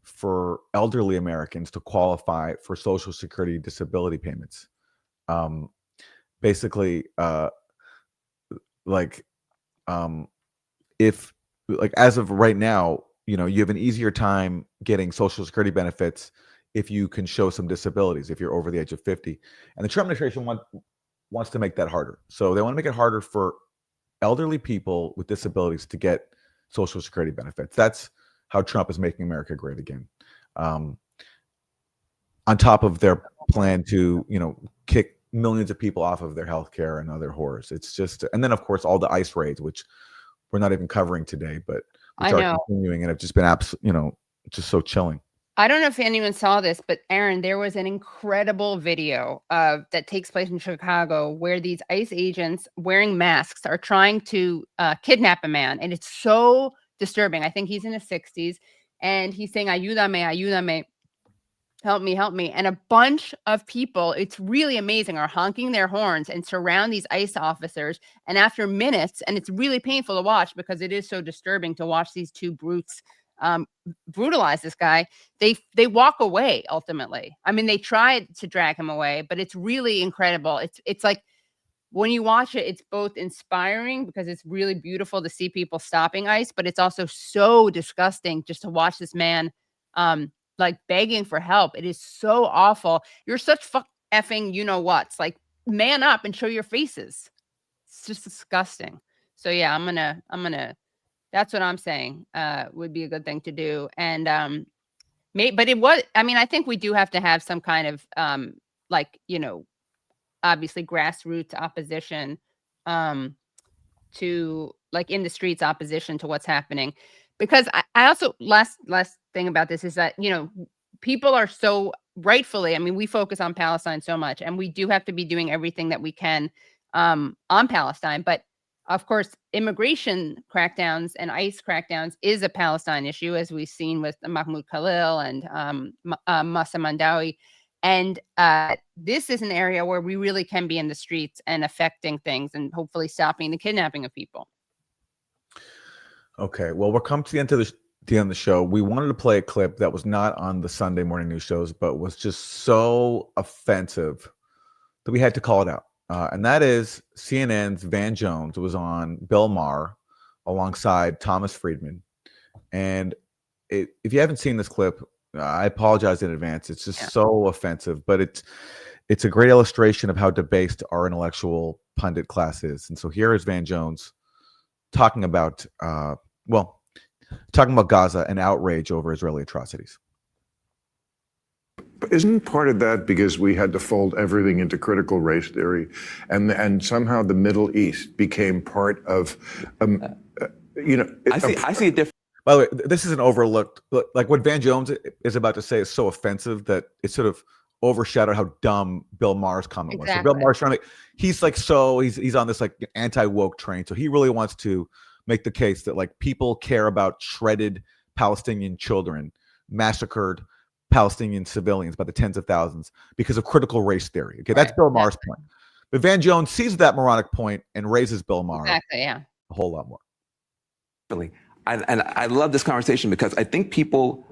for elderly Americans to qualify for Social Security disability payments. Basically, if as of right now, you have an easier time getting Social Security benefits if you can show some disabilities, if you're over the age of 50. And the Trump administration wants to make that harder. So they want to make it harder for elderly people with disabilities to get Social Security benefits. That's how Trump is making America great again. On top of their plan to, kick millions of people off of their health care and other horrors. It's just, and then of course all the ICE raids, which we're not even covering today, but which are continuing and have just been just so chilling. I don't know if anyone saw this, but Aaron, there was an incredible video that takes place in Chicago where these ICE agents wearing masks are trying to kidnap a man. And it's so disturbing. I think he's in his 60s and he's saying, ayúdame, help me. And a bunch of people, it's really amazing, are honking their horns and surround these ICE officers. And after minutes, and it's really painful to watch because it is so disturbing to watch these two brutes brutalize this guy, they walk away ultimately. I mean, they tried to drag him away, but it's really incredible. It's like when you watch it, it's both inspiring because it's really beautiful to see people stopping ICE, but it's also so disgusting just to watch this man like begging for help. It is so awful. You're such effing you-know-whats. Like, man up and show your faces. It's just disgusting. So yeah, I'm gonna that's what I'm saying would be a good thing to do. And but it was, I mean, I think we do have to have some kind of obviously grassroots opposition to like in the streets opposition to what's happening. Because I also last thing about this is that, people are so rightfully, I mean, we focus on Palestine so much, and we do have to be doing everything that we can on Palestine. But of course, immigration crackdowns and ICE crackdowns is a Palestine issue, as we've seen with Mahmoud Khalil and Massa Mandawi. And this is an area where we really can be in the streets and affecting things and hopefully stopping the kidnapping of people. Okay, well, we're coming to the end of the show. We wanted to play a clip that was not on the Sunday morning news shows, but was just so offensive that we had to call it out. And that is CNN's Van Jones was on Bill Maher alongside Thomas Friedman. And if you haven't seen this clip, I apologize in advance. It's just so offensive, but it's a great illustration of how debased our intellectual pundit class is. And so here is Van Jones talking about, talking about Gaza and outrage over Israeli atrocities. But isn't part of that because we had to fold everything into critical race theory, and somehow the Middle East became part of, I see a difference. By the way, this is an overlooked, like what Van Jones is about to say is so offensive that it sort of overshadowed how dumb Bill Maher's comment was. So Bill Maher's trying to, he's on this like anti-woke train. So he really wants to make the case that like people care about shredded Palestinian children, massacred Palestinian civilians by the tens of thousands because of critical race theory. Okay, that's Bill Maher's point. But Van Jones sees that moronic point and raises Bill Maher a whole lot more. I love this conversation because I think people,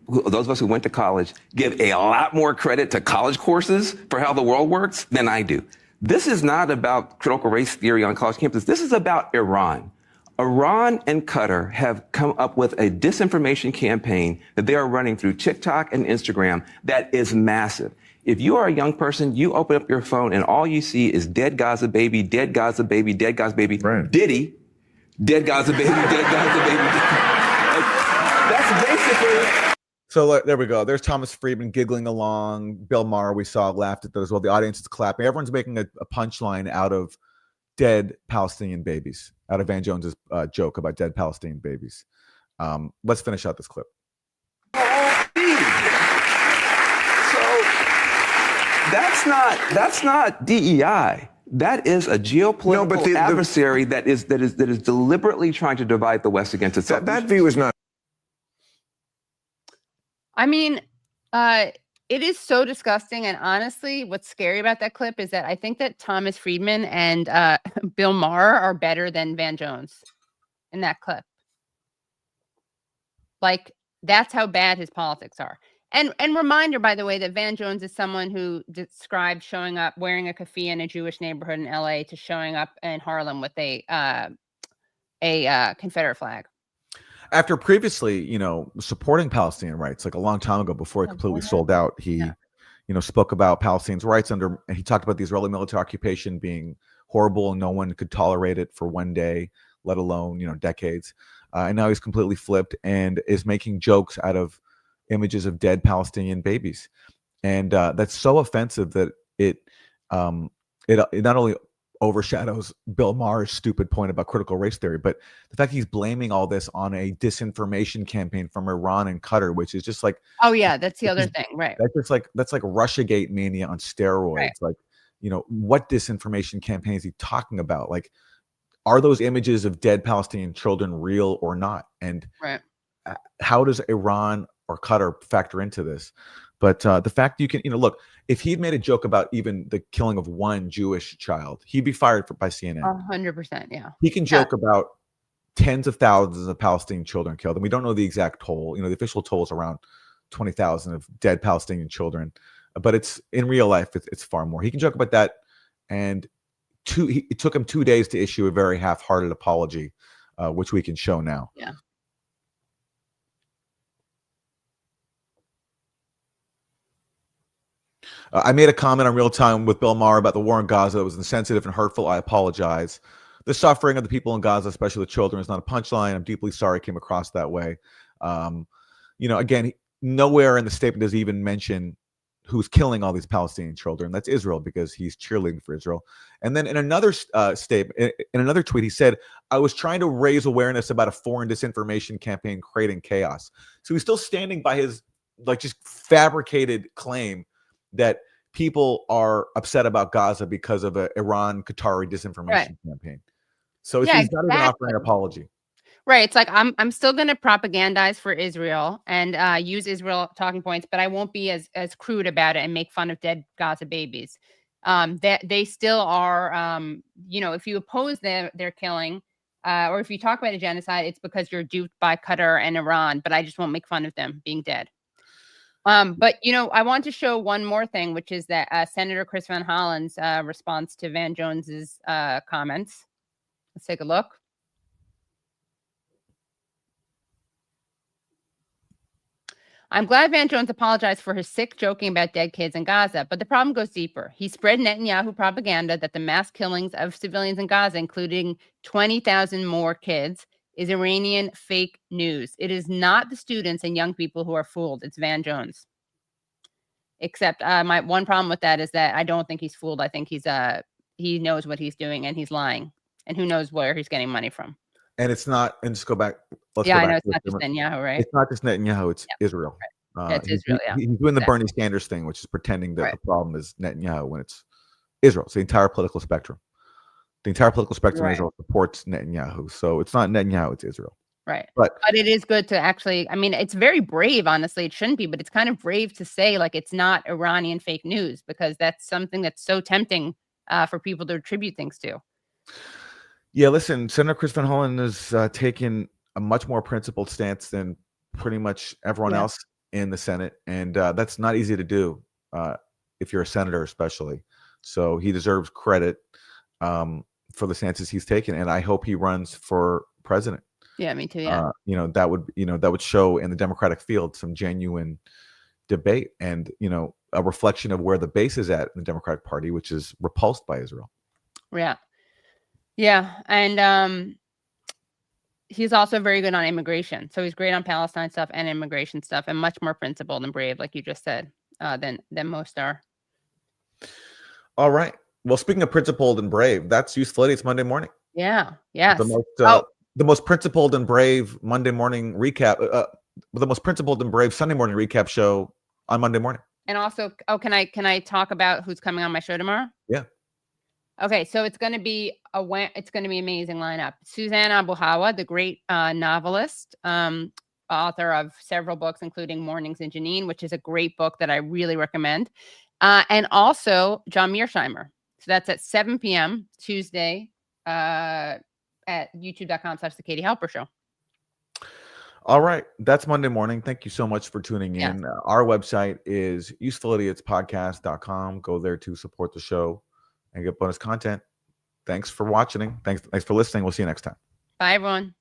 those of us who went to college, give a lot more credit to college courses for how the world works than I do. This is not about critical race theory on college campuses. This is about Iran. Iran and Qatar have come up with a disinformation campaign that they are running through TikTok and Instagram that is massive. If you are a young person, you open up your phone and all you see is dead Gaza baby, dead Gaza baby, dead Gaza baby, Diddy, dead Gaza baby, dead Gaza baby. That's basically. So there we go. There's Thomas Friedman giggling along. Bill Maher, we saw, laughed at that as well. The audience is clapping. Everyone's making a punchline out of dead Palestinian babies, out of Van Jones's joke about dead Palestinian babies. Let's finish out this clip. So that's not DEI. That is a geopolitical adversary that is deliberately trying to divide the West against itself. That view is not. I mean, it is so disgusting. And honestly, what's scary about that clip is that I think that Thomas Friedman and Bill Maher are better than Van Jones in that clip. Like, that's how bad his politics are. And reminder, by the way, that Van Jones is someone who described showing up wearing a keffiyeh in a Jewish neighborhood in LA to showing up in Harlem with a Confederate flag. After previously, supporting Palestinian rights, like a long time ago, before he completely sold out, he, spoke about Palestinians' rights and he talked about the Israeli military occupation being horrible and no one could tolerate it for one day, let alone, decades. And now he's completely flipped and is making jokes out of images of dead Palestinian babies. And that's so offensive that it not only overshadows Bill Maher's stupid point about critical race theory, but the fact he's blaming all this on a disinformation campaign from Iran and Qatar, which is just like, oh yeah, that's the other thing, right? That's like Russiagate mania on steroids. Right. Like, what disinformation campaign is he talking about? Like, are those images of dead Palestinian children real or not? And how does Iran or Qatar factor into this? But the fact you can, look, if he'd made a joke about even the killing of one Jewish child, he'd be fired by CNN. 100%, yeah. He can joke about tens of thousands of Palestinian children killed, and we don't know the exact toll. The official toll is around 20,000 of dead Palestinian children, but it's in real life, it's far more. He can joke about that, and it took him 2 days to issue a very half-hearted apology, which we can show now. Yeah. I made a comment on Real Time with Bill Maher about the war in Gaza that was insensitive and hurtful. I apologize. The suffering of the people in Gaza, especially the children, is not a punchline. I'm deeply sorry it came across that way. Again, nowhere in the statement does he even mention who's killing all these Palestinian children. That's Israel, because he's cheerleading for Israel. And then in another statement, in another tweet, he said, I was trying to raise awareness about a foreign disinformation campaign creating chaos. So he's still standing by his like just fabricated claim that people are upset about Gaza because of a Iran Qatari disinformation campaign. So Yeah, he's not even offering an apology. Right. It's like I'm still going to propagandize for Israel and use Israel talking points, but I won't be as crude about it and make fun of dead Gaza babies. That they still are, if you oppose their killing, or if you talk about a genocide, it's because you're duped by Qatar and Iran. But I just won't make fun of them being dead. But I want to show one more thing, which is that Senator Chris Van Hollen's response to Van Jones's comments. Let's take a look. I'm glad Van Jones apologized for his sick joking about dead kids in Gaza, but the problem goes deeper. He spread Netanyahu propaganda that the mass killings of civilians in Gaza, including 20,000 more kids, is Iranian fake news. It is not the students and young people who are fooled. It's Van Jones. Except my one problem with that is that I don't think he's fooled. I think he knows what he's doing and he's lying. And who knows where he's getting money from. And it's not, and just go back. I know it's not just Netanyahu, right? It's not just Netanyahu, it's Israel. Right. It's Israel, He's doing the Bernie Sanders thing, which is pretending that the problem is Netanyahu when it's Israel. It's the entire political spectrum. The entire political spectrum in Israel supports Netanyahu. So it's not Netanyahu, it's Israel. Right. But it is good to actually, it's very brave, honestly. It shouldn't be, but it's kind of brave to say, like, it's not Iranian fake news, because that's something that's so tempting for people to attribute things to. Yeah, listen, Senator Chris Van Hollen has taken a much more principled stance than pretty much everyone else in the Senate. And that's not easy to do if you're a senator, especially. So he deserves credit for the stances he's taken. And I hope he runs for president. Yeah, me too. Yeah. That would show in the Democratic field some genuine debate and, a reflection of where the base is at in the Democratic Party, which is repulsed by Israel. Yeah. Yeah. And he's also very good on immigration. So he's great on Palestine stuff and immigration stuff, and much more principled and brave, like you just said, than most are. All right. Well, speaking of principled and brave, that's Useful Idiots Monday morning. Yeah. Yes. The most principled and brave Monday morning recap, the most principled and brave Sunday morning recap show on Monday morning. And also, can I talk about who's coming on my show tomorrow? Yeah. Okay, so it's going to be amazing lineup. Suzanne Abu Hawa, the great novelist, author of several books, including Mournings and Janine, which is a great book that I really recommend. And also John Mearsheimer. So that's at 7 p.m. Tuesday at youtube.com/The Katie Halper Show. All right. That's Monday morning. Thank you so much for tuning in. Our website is usefulidiotspodcast.com. Go there to support the show and get bonus content. Thanks for watching. Thanks for listening. We'll see you next time. Bye, everyone.